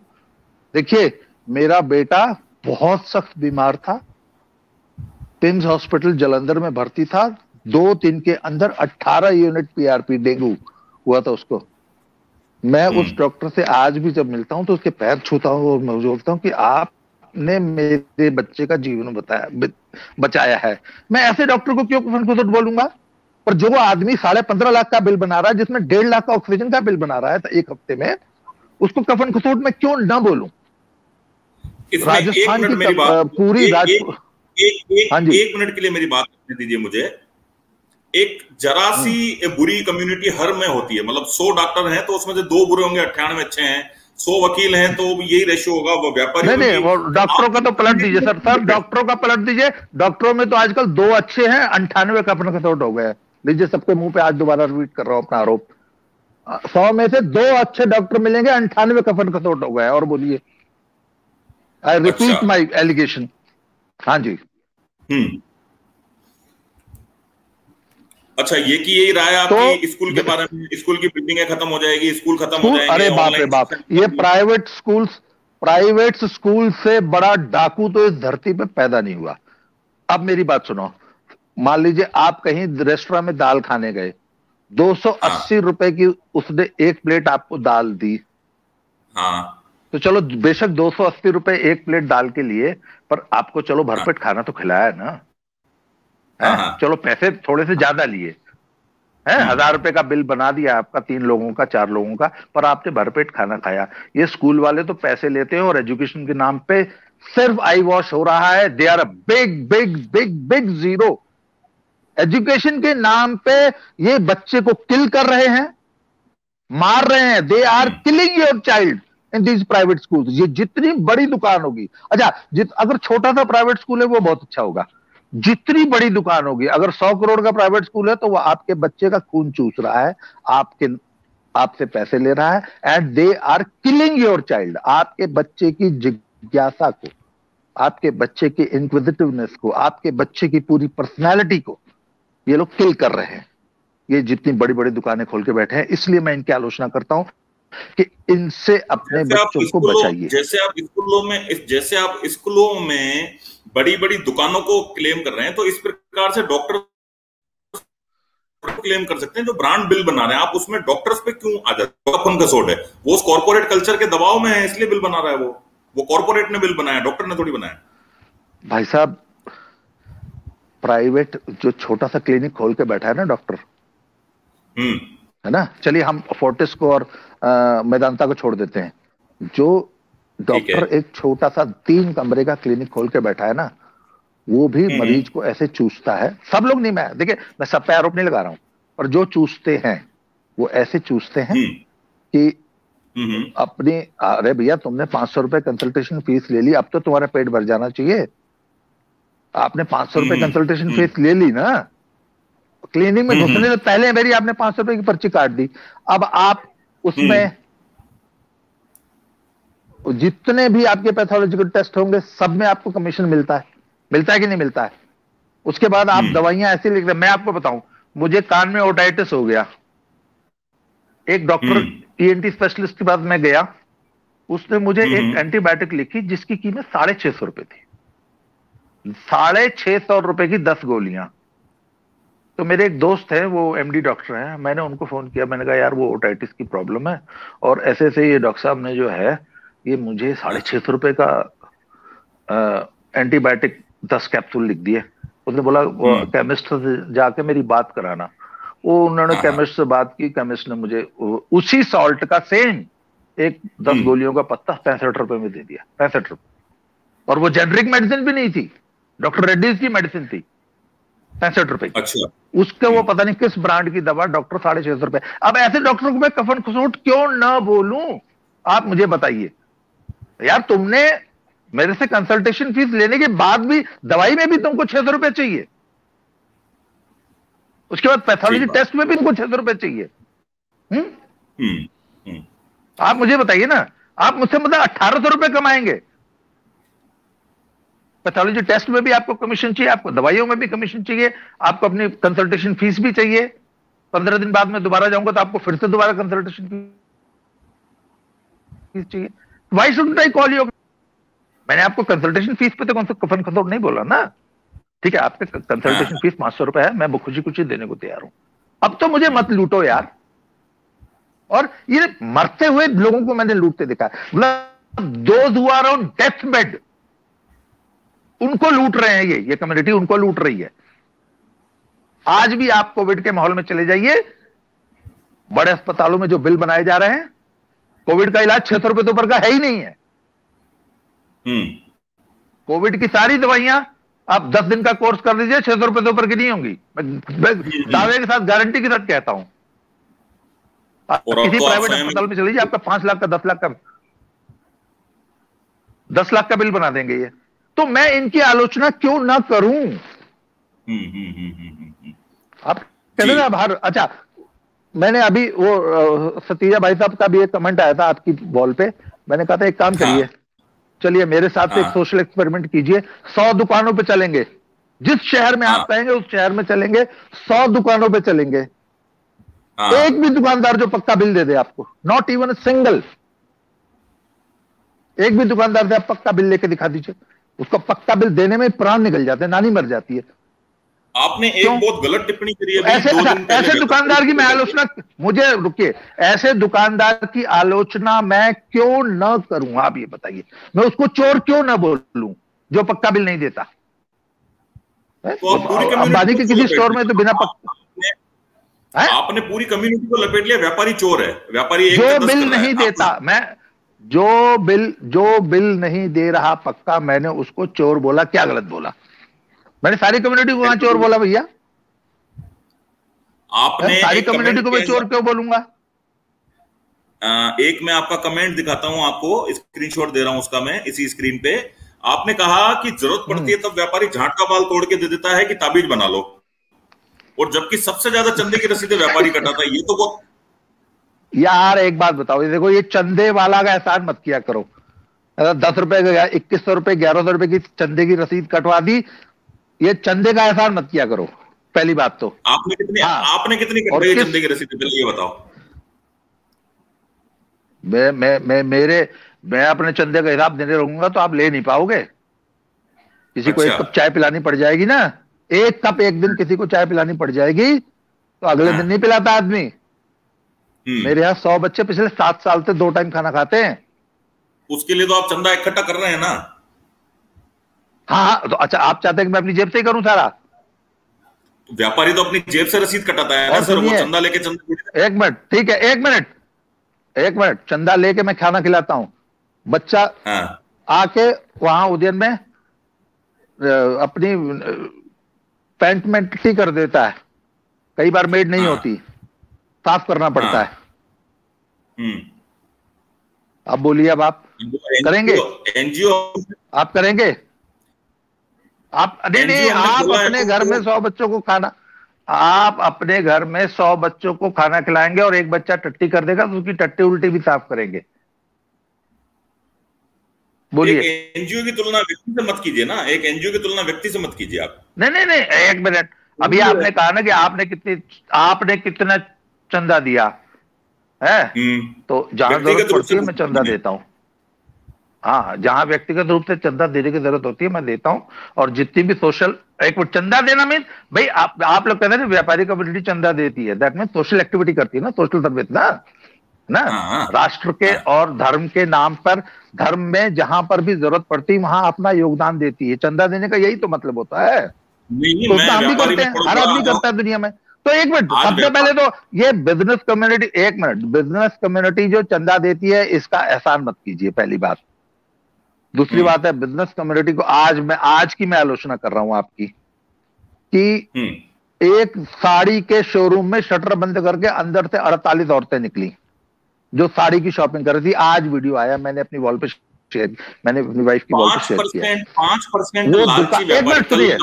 देखिए, मेरा बेटा बहुत सख्त बीमार था, पिम्स हॉस्पिटल जालंधर में भर्ती था। 2 दिन के अंदर 18 यूनिट पीआरपी डेंगू हुआ था उसको। मैं उस डॉक्टर से आज भी जब मिलता हूं तो उसके पैर छूता हूं और मैं बोलता हूं कि आपने मेरे बच्चे का जीवन बचाया है। मैं ऐसे डॉक्टर को क्यों कफन खसोट बोलूंगा? पर जो आदमी 15.5 लाख का बिल बना रहा है, जिसमें 1.5 लाख का ऑक्सीजन का बिल बना रहा है तो एक हफ्ते में, उसको कफन खसोट में क्यों ना बोलूं? राजस्थान की पूरी एक मिनट के लिए मेरी बात करने दीजिए मुझे। एक जरा सी बुरी कम्युनिटी हर में होती है, मतलब 100 डॉक्टर हैं तो उसमें से 2 बुरे होंगे, 98 अच्छे हैं। 100 वकील हैं तो यही रेशियो होगा। वो व्यापारी नहीं, वो डॉक्टरों का तो पलट दीजिए सर, डॉक्टरों का पलट दीजिए। डॉक्टरों में तो आजकल 2 अच्छे हैं, 98 कफन खसोट हो गए। लीजिए, सबके मुंह पे आज दोबारा रिपीट कर रहा हूं अपना आरोप। 100 में से 2 अच्छे डॉक्टर मिलेंगे, 98 कफन खसोट हो गए। और बोलिए, आई रिपीट माई एलिगेशन। हाँ जी। अच्छा, ये कि यही राय आपकी तो, स्कूल के बारे में? स्कूल की बिल्डिंगें खत्म हो जाएगी, स्कूल खत्म हो जाएंगे? अरे बाप रे बाप, ये प्राइवेट स्कूल से बड़ा डाकू तो इस धरती पे पैदा नहीं हुआ। अब मेरी बात सुनो। मान लीजिए आप कहीं रेस्टोरेंट में दाल खाने गए, 280 रुपए की उसने एक प्लेट आपको दाल दी। हाँ, तो चलो, बेशक 280 रुपए एक प्लेट दाल के लिए, पर आपको चलो भरपेट खाना तो खिलाया ना। चलो पैसे थोड़े से ज्यादा लिए हैं, 1000 रुपए का बिल बना दिया आपका, 3 लोगों का 4 लोगों का, पर आपने भरपेट खाना खाया। ये स्कूल वाले तो पैसे लेते हैं और एजुकेशन के नाम पे सिर्फ आई वॉश हो रहा है। They are a big big big big zero. Education के नाम पे ये बच्चे को किल कर रहे हैं, मार रहे हैं। They are killing your child in these private school. ये जितनी बड़ी दुकान होगी, अच्छा अगर छोटा सा प्राइवेट स्कूल है वो बहुत अच्छा होगा, जितनी बड़ी दुकान होगी, अगर 100 करोड़ का प्राइवेट स्कूल है तो वो आपके बच्चे का खून चूस रहा है, आपसे पैसे ले रहा है, and they are killing your child. आपके बच्चे की जिज्ञासा को, आपके बच्चे की इंक्विजिटिवनेस को, आपके बच्चे की पूरी पर्सनैलिटी को ये लोग किल कर रहे हैं। ये जितनी बड़ी बड़ी दुकानें खोल के बैठे हैं, इसलिए मैं इनकी आलोचना करता हूं कि इनसे अपने बच्चों को बचाइए। जैसे आप स्कूलों में बड़ी बड़ी दुकानों को क्लेम कर रहे हैं, तो इस प्रकार से डॉक्टर क्लेम कर सकते हैं जो ब्रांड बिल बना रहे हैं। आप उसमें डॉक्टर्स पे क्यों आ जाते हैं? कसोट है वो, उस कॉर्पोरेट कल्चर के दबाव में है, इसलिए बिल बना रहा है। वो कॉर्पोरेट ने बिल बनाया, डॉक्टर ने थोड़ी बनाया। भाई साहब, प्राइवेट जो छोटा सा क्लिनिक खोल के बैठा है ना डॉक्टर, है ना, चलिए हम फोर्टिस को और मेदांता को छोड़ देते हैं। जो डॉक्टर एक छोटा सा 3 कमरे का क्लिनिक खोल के बैठा है ना, वो भी मरीज को ऐसे चूसता है। सब लोग नहीं, मैं देखिए, मैं सब पे आरोप नहीं लगा रहा हूं, पर जो चूसते हैं वो ऐसे चूसते हैं कि अपनी, अरे भैया तुमने 500 रुपए कंसल्टेशन फीस ले ली, अब तो तुम्हारा पेट भर जाना चाहिए। आपने 500 रुपए कंसल्टेशन फीस ले ली ना, क्लिनिक में घुसने से पहले मेरी आपने 500 रुपए की पर्ची काट दी। अब आप उसमें जितने भी आपके पैथोलॉजिकल टेस्ट होंगे सब में आपको कमीशन मिलता है कि नहीं मिलता है। उसके बाद आप दवाइयां ऐसी लिख रहे। मैं आपको बताऊं, मुझे कान में ओटाइटिस हो गया, एक डॉक्टर ईएनटी स्पेशलिस्ट के पास मैं गया, उसने मुझे एक एंटीबायोटिक लिखी जिसकी कीमत 650 रुपए थी। 650 रुपए की 10 गोलियां। तो मेरे एक दोस्त है, वो एमडी डॉक्टर हैं, मैंने उनको फोन किया, मैंने कहा यार वो ओटाइटिस की प्रॉब्लम है और ऐसे ऐसे ये डॉक्टर साहब ने जो है ये मुझे 650 रुपए का एंटीबायोटिक 10 कैप्सूल लिख दिए। उसने बोला केमिस्ट से जाके मेरी बात कराना। वो उन्होंने केमिस्ट से बात की, केमिस्ट ने मुझे उसी सॉल्ट का सेम एक 10 गोलियों का पत्ता 65 रुपए में दे दिया। 65 रुपए। और वो जेनरिक मेडिसिन भी नहीं थी, डॉक्टर रेड्डीज की मेडिसिन थी, 65 रुपए की। अच्छा। उसके वो पता नहीं किस ब्रांड की दवा, डॉक्टर 650 रुपए। अब ऐसे डॉक्टर को मैं कफन खसोट क्यों ना बोलूं, आप मुझे बताइए यार। तुमने मेरे से कंसल्टेशन फीस लेने के बाद भी दवाई में भी तुमको 600 रुपए चाहिए, उसके बाद पैथोलॉजी टेस्ट में भी तुमको 600 रुपए चाहिए। आप मुझे बताइए ना, आप मुझसे मतलब 1800 रुपए कमाएंगे, पैथोलॉजी टेस्ट में भी आपको कमीशन चाहिए, आपको दवाइयों में भी कमीशन चाहिए, आपको अपनी कंसल्टेशन फीस भी चाहिए। 15 दिन बाद में दोबारा जाऊंगा तो आपको फिर से दोबारा कंसल्टेशन फीस चाहिए। Why shouldn't I call you? मैंने आपको कंसल्टेशन फीस पे तो कौन सा कफन खसोट नहीं बोला ना। ठीक है, आपके कंसल्टेशन फीस 500 रुपए है, मैं खुशी खुशी देने को तैयार हूं। अब तो मुझे मत लूटो यार। और ये मरते हुए लोगों को मैंने लूटते देखा, those who are on death bed, उनको लूट रहे हैं ये कम्युनिटी उनको लूट रही है। आज भी आप कोविड के माहौल में चले जाइए, बड़े अस्पतालों में जो बिल बनाए जा रहे हैं, कोविड का इलाज 600 रुपए तो ऊपर का है ही नहीं है। कोविड की सारी दवाइयां आप 10 दिन का कोर्स कर लीजिए, 600 रुपए तो ऊपर की नहीं होंगी। मैं दावे के साथ, गारंटी के साथ कहता हूं। किसी प्राइवेट अस्पताल में चलिए, आपका 5 लाख का 10 लाख का 10 लाख का बिल बना देंगे ये। तो मैं इनकी आलोचना क्यों ना करूं? आप कहते ना बाहर। अच्छा, मैंने अभी वो सतीजा भाई साहब का भी एक कमेंट आया था आपकी वॉल पे। मैंने कहा था एक काम करिए, चलिए मेरे साथ एक सोशल एक्सपेरिमेंट कीजिए, 100 दुकानों पे चलेंगे, जिस शहर में आप कहेंगे उस शहर में चलेंगे, 100 दुकानों पे चलेंगे, एक भी दुकानदार जो पक्का बिल दे दे आपको, नॉट इवन सिंगल, एक भी दुकानदार से आप पक्का बिल लेके दिखा दीजिए, उसको पक्का बिल देने में प्राण निकल जाते हैं, नानी मर जाती है। आपने एक बहुत गलत टिप्पणी करी है। ऐसे दुकानदार की मैं आलोचना, मुझे रुकिए, ऐसे दुकानदार की आलोचना मैं क्यों न करूं? आप ये बताइए, मैं उसको चोर क्यों न बोलूं जो पक्का बिल नहीं देता? तो अंबानी के किसी स्टोर में तो बिना पक्का, आपने पूरी कम्युनिटी को लपेट लिया, व्यापारी चोर है, व्यापारी जो बिल नहीं देता। मैं जो बिल नहीं दे रहा पक्का, मैंने उसको चोर बोला? क्या गलत बोला? मैंने सारी कम्युनिटी को वहां चोर बोला भैया? आपने सारी कम्युनिटी को मैं चोर क्यों बोलूंगा? एक मैं आपका कमेंट दिखाता हूं आपको, स्क्रीनशॉट दे रहा हूं उसका मैं इसी स्क्रीन पे। आपने कहा कि जरूरत पड़ती है तब व्यापारी झाट का बाल तोड़ के दे देता है कि ताबीज बना लो, और जबकि सबसे ज्यादा चंदे की रसीदें व्यापारी कटाता है। ये तो बहुत यार, एक बात बताओ, देखो ये चंदे वाला का एहसान मत किया करो। 10 रुपए का 2100 रुपए 1100 रुपए की चंदे की रसीद कटवा दी, ये चंदे का एहसान मत किया करो। पहली बात तो आपने कितनी कटवाई चंदे की रसीद? पहले ये बताओ। मैं अपने चंदे का हिसाब देने रहूंगा तो आप ले नहीं पाओगे। किसी को एक कप चाय पिलानी पड़ जाएगी ना, एक कप एक दिन किसी को चाय पिलानी पड़ जाएगी तो अगले दिन नहीं पिलाता आदमी। मेरे यहाँ 100 बच्चे पिछले 7 साल से 2 टाइम खाना खाते हैं। उसके लिए तो आप चंदा इकट्ठा कर रहे हैं ना? हाँ, तो अच्छा, आप चाहते हैं कि मैं अपनी जेब से ही करूं सारा? तो व्यापारी तो अपनी जेब से रसीद कटाता है ना सर, वो चंदा लेके चंदा। एक मिनट, ठीक है, एक मिनट, चंदा लेके मैं खाना खिलाता हूं, बच्चा आके वहां उद्यान में अपनी पैंट में टी कर देता है, कई बार मेड नहीं होती, साफ करना पड़ता है। अब बोलिए, अब आप करेंगे? एनजीओ आप करेंगे? आप नहीं, आप अपने घर में 100 बच्चों को खाना, आप अपने घर में 100 बच्चों को खाना खिलाएंगे और एक बच्चा टट्टी कर देगा तो उसकी टट्टी उल्टी भी साफ करेंगे। बोलिए। एक एनजीओ की तुलना व्यक्ति से मत कीजिए ना, एक एनजीओ की तुलना व्यक्ति से मत कीजिए आप। नहीं, एक मिनट। अभी आपने कहा ना कि आपने कितना चंदा दिया है, तो जहां जरूरत पड़ती है मैं चंदा देता हूं। हाँ, जहां व्यक्तिगत रूप से चंदा देने की जरूरत होती है मैं देता हूं। और जितनी भी सोशल, एक मिनट, चंदा देना मीन भाई आप लोग कहते हैं व्यापारी कम्युनिटी चंदा देती है, दैट मीन सोशल एक्टिविटी करती है ना, सोशल सर्विस ना राष्ट्र के और धर्म के नाम पर, धर्म में जहां पर भी जरूरत पड़ती है वहां अपना योगदान देती है। चंदा देने का यही तो मतलब होता है। तो हम भी करते हैं, हर आदमी करता है दुनिया में। तो एक मिनट, सबसे पहले तो ये बिजनेस कम्युनिटी, एक मिनट, बिजनेस कम्युनिटी जो चंदा देती है इसका एहसान मत कीजिए, पहली बात। दूसरी बात है, बिजनेस कम्युनिटी को आज की मैं आलोचना कर रहा हूं आपकी, कि एक साड़ी के शोरूम में शटर बंद करके अंदर से 48 औरतें निकली जो साड़ी की शॉपिंग कर रही थी। आज वीडियो आया, मैंने अपनी वॉल पे शेयर, मैंने अपनी वाइफ की वॉल पे शेयर किया। 5% वो एक मिनट सुनिए,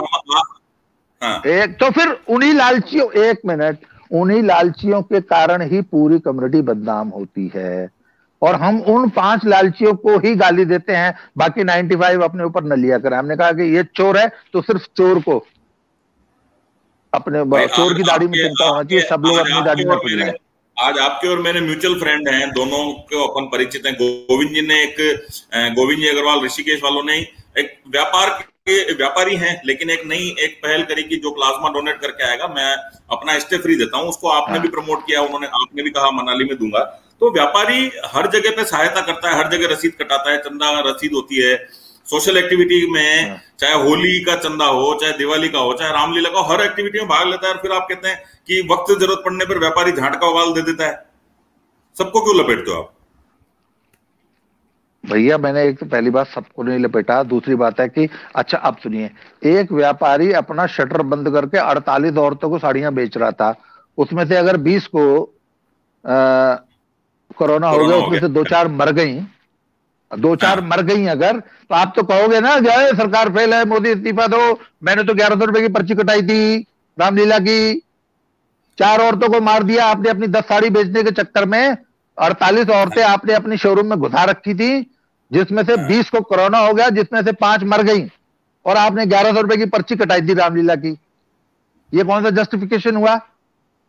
एक तो फिर उन्हीं लालचियों, एक मिनट, उन्हीं लालचियों के कारण ही पूरी कम्युनिटी बदनाम होती है। और हम उन 5 लालचियों को ही गाली देते हैं, बाकी 95 अपने ऊपर न लिया करें। हमने कहा कि ये चोर है तो सिर्फ चोर को अपने चोर की दाढ़ी में चिंता होना चाहिए, सब लोग अपनी दाढ़ी में खुद लें। आज आपके और मेरे म्यूचुअल फ्रेंड हैं, दोनों को अपन परिचित हैं। गोविंद जी अग्रवाल ऋषिकेश वालों ने एक व्यापारी हैं, लेकिन एक पहल करी कि जो प्लाज्मा डोनेट करके आएगा मैं अपना स्टे फ्री देता हूं। उसको आपने भी प्रमोट किया, आपने भी कहा मनाली में दूंगा। तो व्यापारी हर जगह पे सहायता करता है, हर जगह रसीद कटाता है, चंदा रसीद होती है। सोशल एक्टिविटी में चाहे होली का चंदा हो, चाहे दिवाली का हो, चाहे रामलीला का हो, हर एक्टिविटी में भाग लेता है। और फिर आप कहते हैं कि वक्त जरूरत पड़ने पर व्यापारी झाट का उबाल दे देता है। सबको क्यों लपेटते हो आप? भैया मैंने एक तो पहली बात सबको नहीं लपेटा, दूसरी बात है कि अच्छा अब सुनिए, एक व्यापारी अपना शटर बंद करके 48 औरतों को साड़ियां बेच रहा था, उसमें से अगर 20 को कोरोना हो गया, उसमें से 2-4 मर गई, 2-4 मर गई अगर, तो आप तो कहोगे ना जय सरकार फेल है, मोदी इस्तीफा दो। मैंने तो 1100 रुपए की पर्ची कटाई थी रामलीला की, 4 औरतों को मार दिया आपने अपनी 10 साड़ी बेचने के चक्कर में। 48 औरतें आपने अपनी शोरूम में घुसा रखी थी, जिसमें से 20 को कोरोना हो गया, जिसमें से 5 मर गई, और आपने 1100 रुपए की पर्ची कटाई थी रामलीला की। ये कौन सा जस्टिफिकेशन हुआ?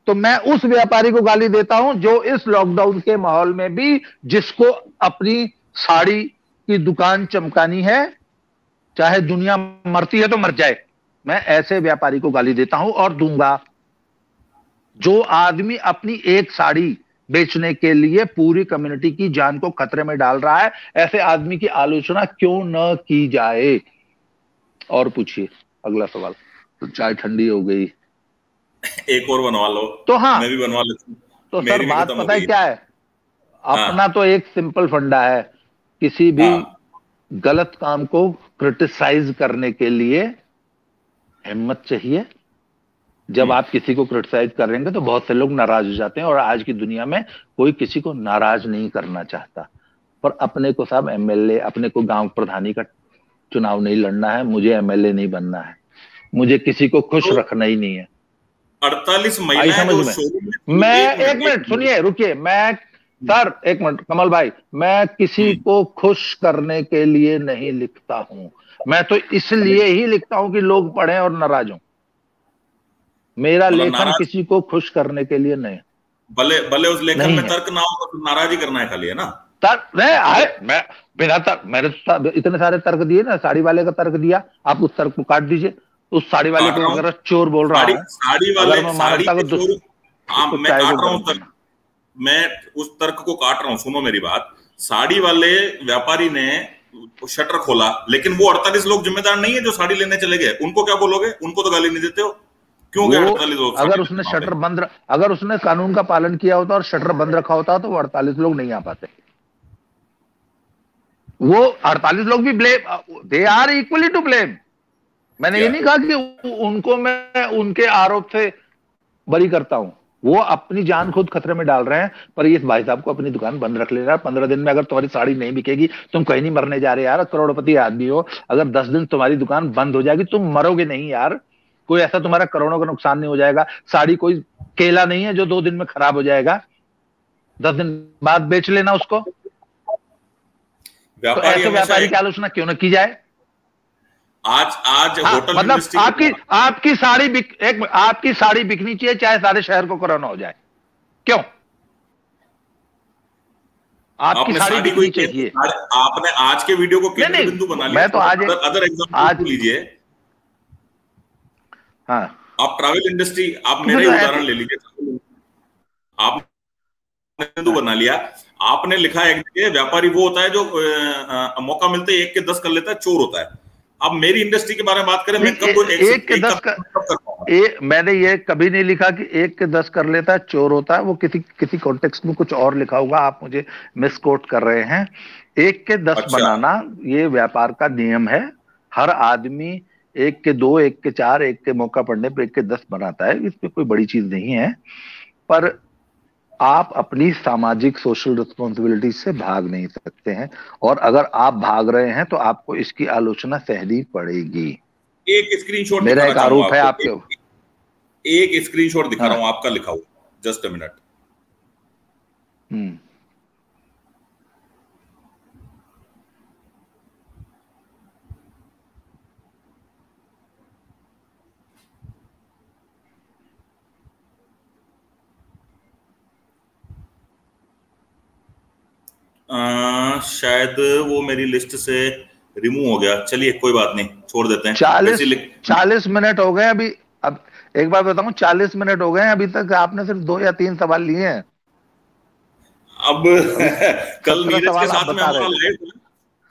तो मैं उस व्यापारी को गाली देता हूं जो इस लॉकडाउन के माहौल में भी, जिसको अपनी साड़ी की दुकान चमकानी है, चाहे दुनिया मरती है तो मर जाए, मैं ऐसे व्यापारी को गाली देता हूं और दूंगा। जो आदमी अपनी एक साड़ी बेचने के लिए पूरी कम्युनिटी की जान को खतरे में डाल रहा है, ऐसे आदमी की आलोचना क्यों न की जाए। और पूछिए अगला सवाल। तो चाय ठंडी हो गई, एक और बनवा लो। तो हाँ, मैं भी बनवा लेता हूं। तो सर बात पता है क्या है, अपना तो एक सिंपल फंडा है, किसी भी गलत काम को क्रिटिसाइज करने के लिए हिम्मत चाहिए। जब आप किसी को क्रिटिसाइज करेंगे तो बहुत से लोग नाराज हो जाते हैं, और आज की दुनिया में कोई किसी को नाराज नहीं करना चाहता। पर अपने को साहब एमएलए, अपने को गांव प्रधानी का चुनाव नहीं लड़ना है, मुझे एमएलए नहीं बनना है, मुझे किसी को खुश रखना ही नहीं है। 48 महिलाएं समझ में। मैं एक मिनट सुनिए, रुकिए, मैं सर एक मिनट, कमल भाई, मैं किसी को खुश करने के लिए नहीं लिखता हूं, मैं तो इसलिए ही लिखता हूं कि लोग पढ़ें और नाराज हों। मेरा लेखन किसी को खुश करने के लिए नहीं। भले उस लेखन में तर्क ना हो तो नाराज ही करना है खाली, है ना? तर्क नहीं आए, मैं बिना तर्क, मैंने तो इतने सारे तर्क दिए ना। साड़ी वाले का तर्क दिया, आप उस तर्क को काट दीजिए। उस साड़ी वाले को अगर चोर बोल रहा है, साड़ी वाले, मैं उस तर्क को काट रहा हूं, सुनो मेरी बात। साड़ी वाले व्यापारी ने शटर खोला, लेकिन वो 48 लोग जिम्मेदार नहीं है जो साड़ी लेने चले गए। उनको क्या बोलोगे? उनको तो गाली नहीं देते हो? क्यों? अगर उसने शटर बंद, अगर उसने कानून का पालन किया होता और शटर बंद रखा होता तो वो 48 लोग नहीं आ पाते। वो 48 लोग भी blame, they are equally to blame. मैंने ये नहीं कहा कि उनको मैं उनके आरोप से बरी करता हूं, वो अपनी जान खुद खतरे में डाल रहे हैं। पर ये भाई साहब को अपनी दुकान बंद रख लेना। 15 दिन में अगर तुम्हारी साड़ी नहीं बिकेगी, तुम कहीं नहीं मरने जा रहे यार, करोड़पति आदमी हो। अगर 10 दिन तुम्हारी दुकान बंद हो जाएगी, तुम मरोगे नहीं यार। कोई ऐसा तुम्हारा करोड़ों का नुकसान नहीं हो जाएगा। साड़ी कोई केला नहीं है जो 2 दिन में खराब हो जाएगा, 10 दिन बाद बेच लेना उसको। तो ऐसे व्यापारी की आलोचना क्यों न की जाए? आज होटल मतलब आपकी साड़ी बिकनी चाहिए चाहे सारे शहर को कोरोना हो जाए, क्यों? आपकी साड़ी बिकनी चाहिए। आपने आज के वीडियो को केंद्र बिंदु बना लिया। मैं तो अदर एग्जांपल लीजिए। हाँ, आप ट्रैवल इंडस्ट्री, आप मेरा ही उदाहरण ले लीजिए। आप बिंदु बना लिया, आपने लिखा है कि व्यापारी वो होता है जो मौका मिलते ही 1 के 10 कर लेता है, चोर होता है। अब मेरी इंडस्ट्री के बारे में बात करें, मैं कब 1 के 10 मैंने ये कभी नहीं लिखा कि 1 के 10 कर लेता है चोर होता है। वो किसी कॉन्टेक्स्ट में कुछ और लिखा होगा, आप मुझे मिसकोट कर रहे हैं। 1 के 10 बनाना ये व्यापार का नियम है। हर आदमी 1 के 2, 1 के 4, 1 के मौका पड़ने पर 1 के 10 बनाता है। इसमें कोई बड़ी चीज नहीं है। पर आप अपनी सामाजिक सोशल रिस्पॉन्सिबिलिटी से भाग नहीं सकते हैं, और अगर आप भाग रहे हैं तो आपको इसकी आलोचना सहनी पड़ेगी। एक स्क्रीनशॉट मेरा एक आरोप है आपके, एक स्क्रीनशॉट दिखा रहा हूं आपका लिखा हुआ, जस्ट अ मिनट। शायद वो मेरी लिस्ट से रिमूव हो गया। चलिए कोई बात नहीं, छोड़ देते हैं। 40 मिनट हो गए अभी। अब एक बात बताऊं, 40 मिनट हो गए अभी तक आपने सिर्फ 2 या 3 सवाल लिए हैं। अब कल नीरज के साथ में हमारा लाइव,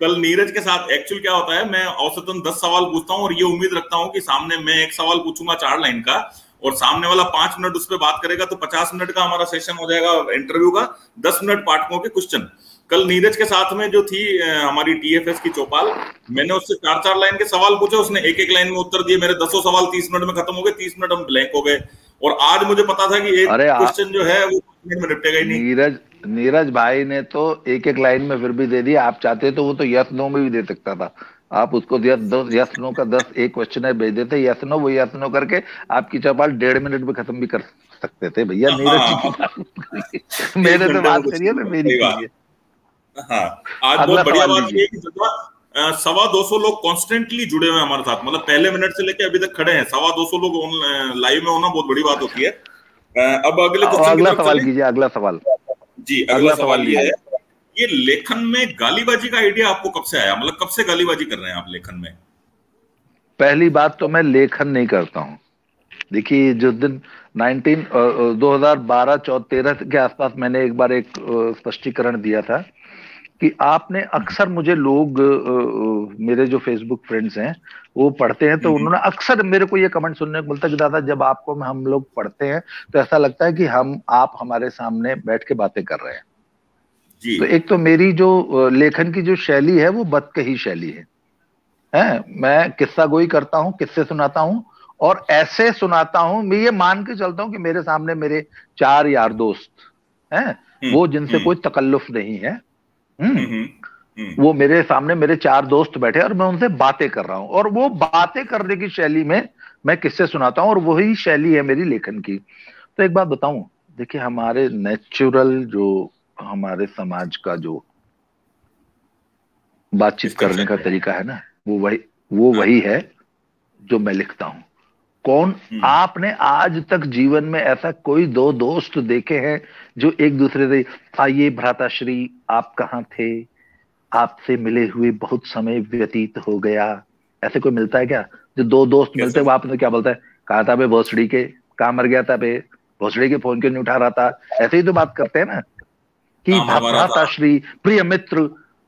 कल नीरज के साथ एक्चुअल क्या होता है, मैं औसतन 10 सवाल पूछता हूं और ये उम्मीद रखता हूं कि सामने मैं 1 सवाल पूछूंगा 4 लाइन का और सामने वाला 5 मिनट उस पर बात करेगा, तो 50 मिनट का हमारा सेशन हो जाएगा इंटरव्यू का। 10 मिनट पाठकों के क्वेश्चन। कल नीरज के साथ में जो थी हमारी टीएफएस की चौपाल, मैंने उससे 4-4 लाइन के सवाल पूछे, उसने 1-1 लाइन में उत्तर दिए। मेरे 10 सवाल 30 मिनट में खत्म हो गए, 30 मिनट हम ब्लैंक हो गए। और आज मुझे पता था कि एक क्वेश्चन जो है वो 5 मिनट में निपटेगा ही नहीं। नीरज भाई ने तो 1-1 लाइन में फिर भी दे दिया। आप चाहते तो वो तो यस नो में भी दे सकता था। आप उसको यस नो का 10 एक क्वेश्चन है भेज देते, यस नो, वो यस नो करके आपकी चौपाल 1.5 मिनट में खत्म भी कर सकते थे। भैया नीरज जी की बात मेरे से बात करिए ना, मेरी कीजिए। हाँ, आज बहुत बढ़िया बात ये कि 225 लोग कॉन्स्टेंटली जुड़े हुए हमारे साथ, मतलब पहले मिनट से लेके अभी तक खड़े हैं। 225 लोग लाइव में होना बहुत बड़ी बात होती है। अब अगला सवाल कीजिए। अगला सवाल जी, अगला सवाल ये है, ये लेखन में गालीबाजी का आइडिया आपको कब से आया? मतलब कब से गालीबाजी कर रहे हैं आप लेखन में? पहली बात तो मैं लेखन नहीं करता हूँ। देखिए, जो दिन 2012-13 के आसपास मैंने एक बार एक स्पष्टीकरण दिया था कि आपने अक्सर मुझे लोग, मेरे जो फेसबुक फ्रेंड्स हैं वो पढ़ते हैं, तो उन्होंने अक्सर मेरे को ये कमेंट सुनने को मिलता है कि दादा जब आपको हम लोग पढ़ते हैं तो ऐसा लगता है कि आप हमारे सामने बैठ के बातें कर रहे हैं जी। तो एक तो मेरी जो लेखन की जो शैली है वो बदकही शैली है। मैं किस्सा गोई करता हूँ, किस्से सुनाता हूँ और ऐसे सुनाता हूँ, मैं ये मान के चलता हूँ कि मेरे सामने मेरे 4 यार दोस्त हैं, वो जिनसे कोई तकल्लुफ नहीं है। वो मेरे सामने मेरे 4 दोस्त बैठे और मैं उनसे बातें कर रहा हूं, और वो बातें करने की शैली में मैं किस्से सुनाता हूं, और वही शैली है मेरी लेखन की। तो एक बात बताऊं, देखिए हमारे नेचुरल जो हमारे समाज का जो बातचीत करने का तरीका है ना, वो वही है जो मैं लिखता हूं। कौन आपने आज तक जीवन में ऐसा कोई 2 दोस्त देखे हैं जो एक दूसरे से, आइए भ्राताश्री आप कहाँ थे, आपसे मिले हुए बहुत समय व्यतीत हो गया, ऐसे कोई मिलता है क्या? जो 2 दोस्त मिलते हैं वो आपने क्या बोलता है, कहा था बे भोसड़ी के, कहाँ मर गया था बे, भोसड़ी के फोन क्यों नहीं उठा रहा था? ऐसे ही तो बात करते हैं ना कि भ्राताश्री,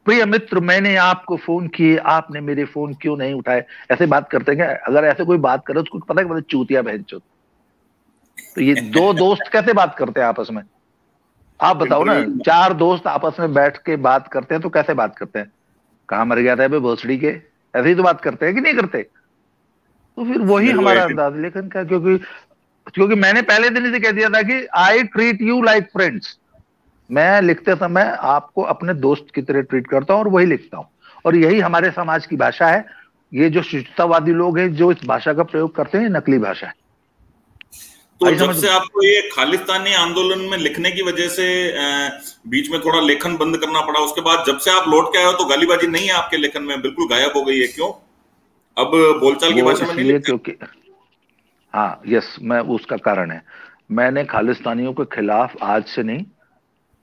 प्रिय मित्र मैंने आपको फोन किए, आपने मेरे फोन क्यों नहीं उठाए, ऐसे बात करते हैं क्या? अगर ऐसे कोई बात करे उसको पता है कि चूतिया बहनचोद। तो ये 2 दोस्त कैसे बात करते हैं आपस में? आप बताओ ना, 4 दोस्त आपस में बैठ के बात करते हैं तो कैसे बात करते हैं? कहाँ मर गया था बे भोसड़ी के, ऐसे ही तो बात करते हैं कि नहीं करते? तो फिर वही हमारा अंदाज लेखन का, क्योंकि मैंने पहले दिन से कह दिया था कि I treat you like friends. मैं लिखते समय आपको अपने दोस्त की तरह ट्रीट करता हूं और वही लिखता हूं, और यही हमारे समाज की भाषा है। ये जो शिष्टतावादी लोग हैं जो इस भाषा का प्रयोग करते हैं, नकली भाषा है। तो जब से आपको ये खालिस्तानी आंदोलन में लिखने की वजह से बीच में थोड़ा लेखन बंद करना पड़ा, उसके बाद जब से आप लौट के आए हो तो गालीबाजी नहीं है आपके लेखन में, बिल्कुल गायब हो गई है, क्यों? अब बोलचाल की भाषा में नहीं लिखते? क्योंकि हाँ, यस, मैं उसका कारण है, मैंने खालिस्तानियों के खिलाफ आज से नहीं,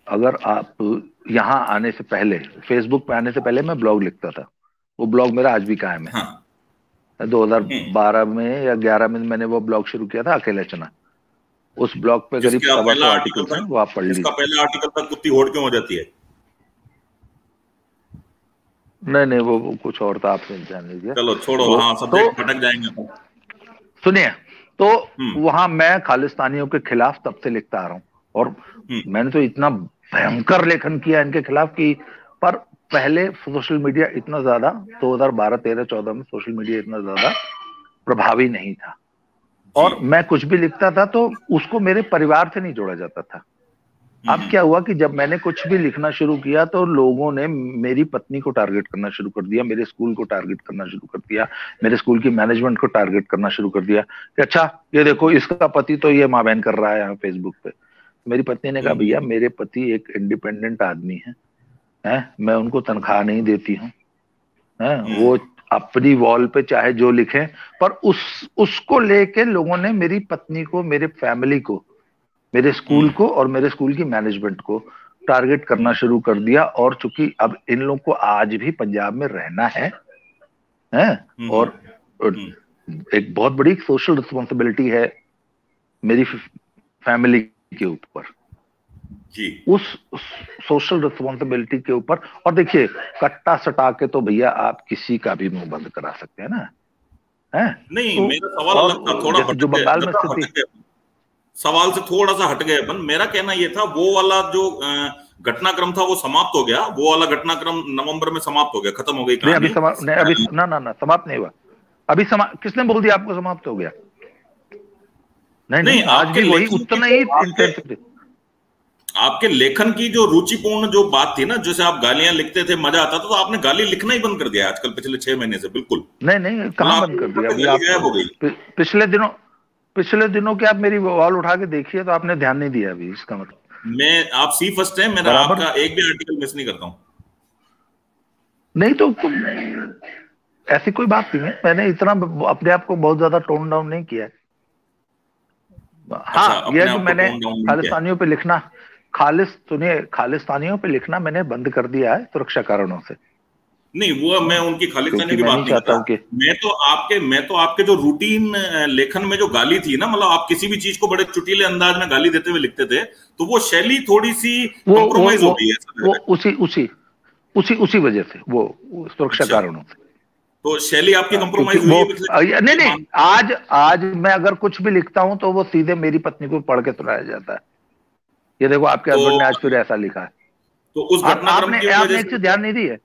अगर आप यहाँ आने से पहले, फेसबुक पे आने से पहले मैं ब्लॉग लिखता था, वो ब्लॉग मेरा आज भी कायम है। हाँ। 2012 में या 11 में मैंने वो ब्लॉग शुरू किया था, अकेले चना। उस ब्लॉग पे करीब 100 आर्टिकल हैं, वो आप पढ़ लीजिए। इसका पहला आर्टिकल तक कुत्ती होड़ क्यों हो जाती है? नहीं, वो कुछ और था, आपसे जान लीजिए। चलो छोड़ो, हाँ, सब्जेक्ट भटक जाएंगे। सुनिए, तो वहां मैं खालिस्तानियों के खिलाफ तब से लिखता आ रहा हूँ, और मैंने तो इतना भयंकर लेखन किया इनके खिलाफ कि, पर पहले सोशल मीडिया इतना ज्यादा 2012, 13, 14 में सोशल मीडिया इतना ज्यादा प्रभावी नहीं था, और मैं कुछ भी लिखता था तो उसको मेरे परिवार से नहीं जोड़ा जाता था। अब क्या हुआ कि जब मैंने कुछ भी लिखना शुरू किया तो लोगों ने मेरी पत्नी को टारगेट करना शुरू कर दिया, मेरे स्कूल को टारगेट करना शुरू कर दिया, मेरे स्कूल की मैनेजमेंट को टारगेट करना शुरू कर दिया कि अच्छा, ये देखो इसका पति तो ये माँ बहन कर रहा है यहाँ फेसबुक पे। मेरी पत्नी ने कहा, भैया मेरे पति एक इंडिपेंडेंट आदमी है, मैं उनको तनख्वाह नहीं देती हूँ, वो अपनी वॉल पे चाहे जो लिखें, पर उसको लेके लोगों ने मेरी पत्नी को, मेरे फैमिली को, मेरे स्कूल को और मेरे स्कूल की मैनेजमेंट को टारगेट करना शुरू कर दिया। और चूंकि अब इन लोगों को आज भी पंजाब में रहना है, और एक बहुत बड़ी सोशल रिस्पॉन्सिबिलिटी है मेरी फैमिली के ऊपर, उस सोशल रिस्पॉन्सिबिलिटी के ऊपर। और देखिए, कट्टा सटा के तो भैया आप किसी का भी मुंह बंद करा सकते हैं ना, नहीं, तो मेरा सवाल अलग था, थोड़ा जो बंगाल में स्थिति, सवाल से थोड़ा सा हट गए अपन। मेरा कहना ये था, वो वाला जो घटनाक्रम था वो समाप्त हो गया, वो वाला घटनाक्रम नवंबर में समाप्त हो गया, खत्म हो गई कहानी। अभी ना समाप्त नहीं हुआ अभी। किसने बोल दिया आपको समाप्त हो गया? नहीं, आज भी वही उतना ही इंटेंसिटी। आपके लेखन की जो रुचिपूर्ण जो बात थी ना, जैसे आप गालियां लिखते थे, मजा आता था, तो आपने गाली लिखना ही बंद कर दिया आजकल पिछले 6 महीने से। बिल्कुल नहीं, कहाँ बंद कर दिया? अभी पिछले दिनों के आप मेरी वॉल उठा के देखिए तो आपने ध्यान नहीं दिया अभी, इसका मतलब। मैं आप सी फर्स्ट है, मैं आपका एक भी आर्टिकल मिस नहीं करता हूँ। नहीं तो ऐसी कोई बात नहीं है, मैंने इतना अपने आप को बहुत ज्यादा टोन डाउन नहीं किया है। हाँ, यह जो मैंने खालिस्तानियों पे लिखना, खालिस्तानियों पे लिखना मैंने बंद कर दिया है सुरक्षा कारणों से। नहीं, वो मैं उनकी खालिस्तानी की बात नहीं करता। मैं तो आपके जो रूटीन लेखन में जो गाली थी ना, मतलब आप किसी भी चीज को बड़े चुटीले अंदाज में गाली देते हुए लिखते थे, तो वो शैली थोड़ी सी कॉम्प्रोमाइज हो गई है। वो उसी वजह से, वो सुरक्षा कारणों से। तो शैली आपकी कॉम्प्रोमाइज हुई है? नहीं, आज मैं अगर कुछ भी लिखता हूं तो वो सीधे मेरी पत्नी को पढ़ के सुनाया जाता है, ये देखो आपके हस्बैंड ने आज फिर ऐसा लिखा है। तो उस घटनाक्रम की आपने एक चीज ध्यान नहीं दी है,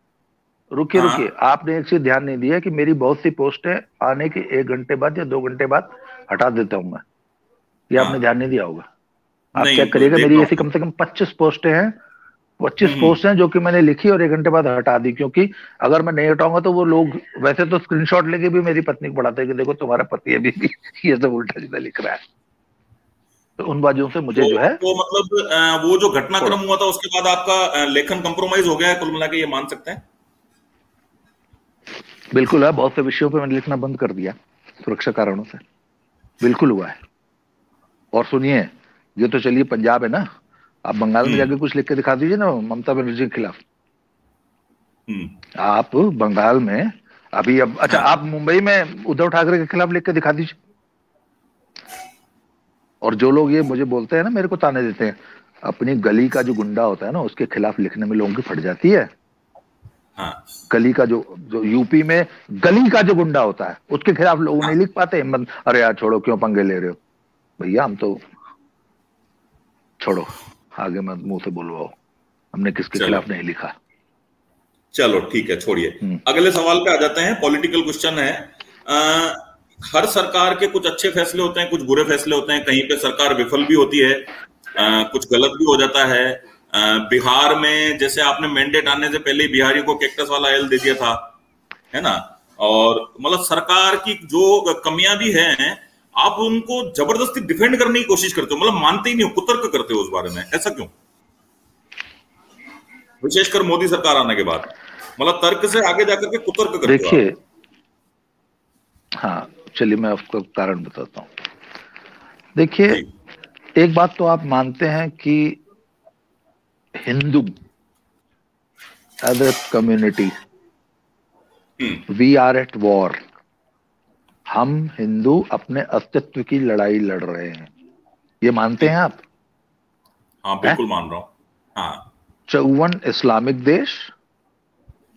रुकिए, आपने एक चीज ध्यान नहीं दिया कि मेरी बहुत सी पोस्टें आने के 1 घंटे बाद या 2 घंटे बाद हटा देता हूं मैं, ये आपने ध्यान नहीं दिया होगा। आप चेक करिएगा, मेरी ऐसी कम से कम 25 पोस्टें हैं, 25 पोस्ट हैं जो कि मैंने लिखी और 1 घंटे बाद हटा दी, क्योंकि अगर मैं नहीं हटाऊंगा तो वो लोग वैसे तो स्क्रीनशॉट लेके भी मेरी पत्नी को पढ़ाते हैं कि देखो तुम्हारा पति अभी भी ये सब उल्टा सीधा लिख रहा है। तो उन बाजों से मुझे जो है, तो मतलब वो जो घटनाक्रम हुआ था उसके बाद आपका लेखन कंप्रोमाइज हो गया है, कुल मिला के ये मान सकते हैं? बिल्कुल है, बहुत से विषयों पे मैंने लिखना बंद कर दिया सुरक्षा कारणों से, बिल्कुल हुआ है। और सुनिए, ये तो चलिए पंजाब है ना, आप बंगाल में जाके कुछ लिख के दिखा दीजिए ना ममता बनर्जी के खिलाफ। आप बंगाल में अभी अच्छा, आप मुंबई में उद्धव ठाकरे के खिलाफ लिख के दिखा दीजिए। और जो लोग ये मुझे बोलते हैं ना, मेरे को ताने देते हैं, अपनी गली का जो गुंडा होता है ना, उसके खिलाफ लिखने में लोगों की फट जाती है। गली का जो यूपी में गली का जो गुंडा होता है उसके खिलाफ लोग नहीं लिख पाते। अरे यार छोड़ो, क्यों पंगे ले रहे हो भैया, हम तो छोड़ो, आगे मत मुंह से बुलवाओ, हमने किसके खिलाफ नहीं लिखा। चलो ठीक है, छोड़िए, अगले सवाल पे आ जाते हैं। पॉलिटिकल क्वेश्चन है। हर सरकार के कुछ अच्छे फैसले होते हैं, कुछ बुरे फैसले होते हैं, कहीं पे सरकार विफल भी होती है, कुछ गलत भी हो जाता है। बिहार में जैसे आपने मैंडेट आने से पहले ही बिहारियों को कैक्टस वाला एल दे दिया था, है ना, और मतलब सरकार की जो कमियां भी हैं आप उनको जबरदस्ती डिफेंड करने की कोशिश करते हो, मतलब मानते ही नहीं हो, कुतर्क करते हो उस बारे में, ऐसा क्यों? विशेषकर मोदी सरकार आने के बाद मतलब तर्क से आगे जाकर के कुतर्क करते हो। देखिए, हाँ चलिए मैं आपको कारण बताता हूँ। देखिए, एक बात तो आप मानते हैं कि Hindu as a community we are at war, हम हिंदू अपने अस्तित्व की लड़ाई लड़ रहे हैं, ये मानते हैं आप? हाँ बिल्कुल मान रहा हूँ। हाँ, 54 इस्लामिक देश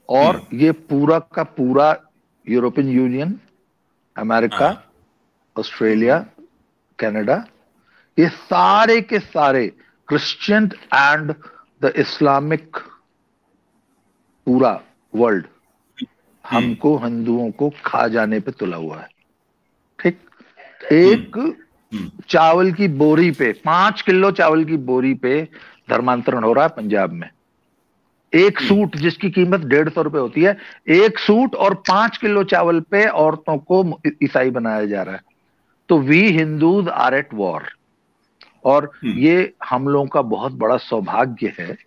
और ये पूरा का पूरा European union, America, Australia, Canada, ये सारे के सारे क्रिश्चियन एंड द इस्लामिक पूरा वर्ल्ड हमको हिंदुओं को खा जाने पे तुला हुआ है। ठीक, एक चावल की बोरी पे 5 किलो चावल की बोरी पे धर्मांतरण हो रहा है पंजाब में। एक सूट जिसकी कीमत 150 रुपए होती है, एक सूट और 5 किलो चावल पे औरतों को ईसाई बनाया जा रहा है। तो we Hindus are at war, और ये हम लोगों का बहुत बड़ा सौभाग्य है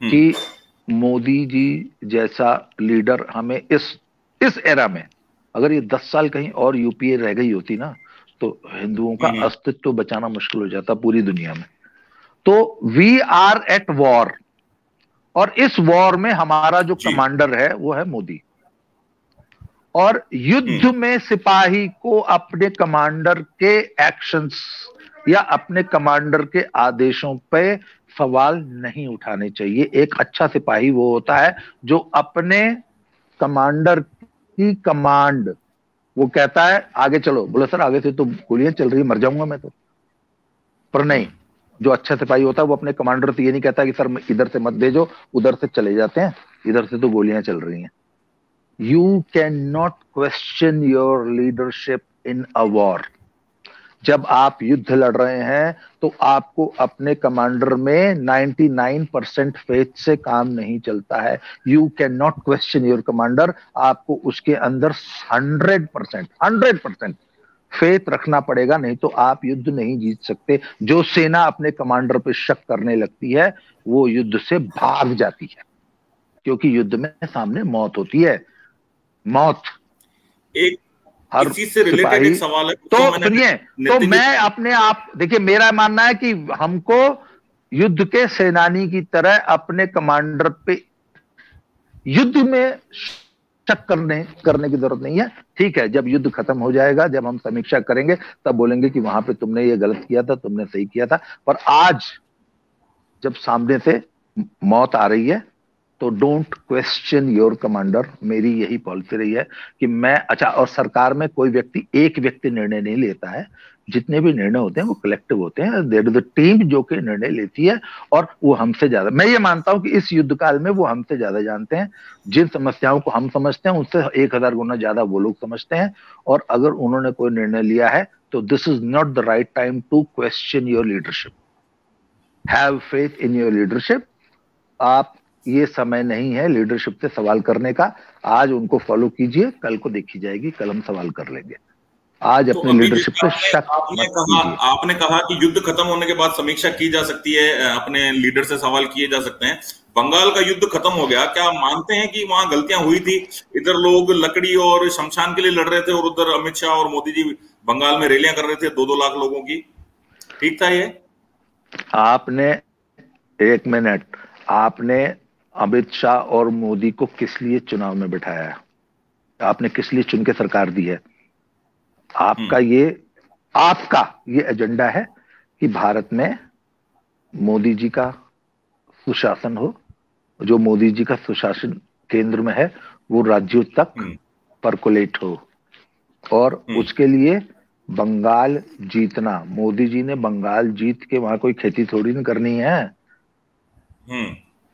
कि मोदी जी जैसा लीडर हमें इस एरा में, अगर ये 10 साल कहीं और यूपीए रह गई होती ना तो हिंदुओं का अस्तित्व बचाना मुश्किल हो जाता पूरी दुनिया में। तो वी आर एट वॉर, और इस वॉर में हमारा जो कमांडर है वो है मोदी। और युद्ध में सिपाही को अपने कमांडर के एक्शंस या अपने कमांडर के आदेशों पे सवाल नहीं उठाने चाहिए। एक अच्छा सिपाही वो होता है जो अपने कमांडर की कमांड, वो कहता है आगे चलो, बोले सर आगे से तो गोलियां चल रही है, मर जाऊंगा मैं तो। पर नहीं, जो अच्छा सिपाही होता है वो अपने कमांडर से ये नहीं कहता कि सर इधर से मत भेजो, उधर से चले जाते हैं, इधर से तो गोलियां चल रही हैं। You can not question your leadership in a war. जब आप युद्ध लड़ रहे हैं तो आपको अपने कमांडर में 99% फेथ से काम नहीं चलता है। You can not question your commander, आपको उसके अंदर 100% फेथ रखना पड़ेगा, नहीं तो आप युद्ध नहीं जीत सकते। जो सेना अपने कमांडर पर शक करने लगती है वो युद्ध से भाग जाती है, क्योंकि युद्ध में सामने मौत होती है। मौत एक इसी से रिलेटेड एक सवाल है तो सुनिए, तो मैं अपने आप, देखिए मेरा मानना है कि हमको युद्ध के सेनानी की तरह अपने कमांडर पे युद्ध में शक करने की जरूरत नहीं है। ठीक है, जब युद्ध खत्म हो जाएगा, जब हम समीक्षा करेंगे तब बोलेंगे कि वहां पे तुमने ये गलत किया था, तुमने सही किया था। पर आज जब सामने से मौत आ रही है तो डोंट क्वेश्चन योर कमांडर। मेरी यही पॉलिसी रही है कि मैं, अच्छा, और सरकार में कोई व्यक्ति, एक व्यक्ति निर्णय नहीं लेता है, जितने भी निर्णय होते हैं वो कलेक्टिव होते हैं। देयर इज अ टीम जो कि निर्णय लेती है, और वो हमसे ज्यादा, मैं ये मानता हूं कि इस युद्ध काल में वो हमसे ज्यादा जानते हैं। जिन समस्याओं को हम समझते हैं उससे 1000 गुना ज्यादा वो लोग समझते हैं। और अगर उन्होंने कोई निर्णय लिया है तो this is not the right time to question your leadership. Have faith in your leadership. आप, ये समय नहीं है लीडरशिप से सवाल करने का। आज उनको फॉलो कीजिए, कल को देखी जाएगी, कल हम सवाल कर लेंगे। आज तो अपने लीडरशिप पे शक मत कीजिए। आपने कहा कि युद्ध खत्म होने के बाद समीक्षा की जा सकती है, अपने लीडर से सवाल किए जा सकते हैं। बंगाल का युद्ध खत्म हो गया, क्या मानते हैं कि वहां गलतियां हुई थी? इधर लोग लकड़ी और शमशान के लिए लड़ रहे थे और उधर अमित शाह और मोदी जी बंगाल में रैलियां कर रहे थे 2-2 लाख लोगों की। ठीक था ये? आपने, एक मिनट, आपने अमित शाह और मोदी को किस लिए चुनाव में बिठाया है? आपने किस लिए चुन के सरकार दी है? आपका ये एजेंडा है कि भारत में मोदी जी का सुशासन हो। जो मोदी जी का सुशासन केंद्र में है वो राज्यों तक परकोलेट हो, और उसके लिए बंगाल जीतना, मोदी जी ने बंगाल जीत के वहां कोई खेती थोड़ी नहीं करनी है।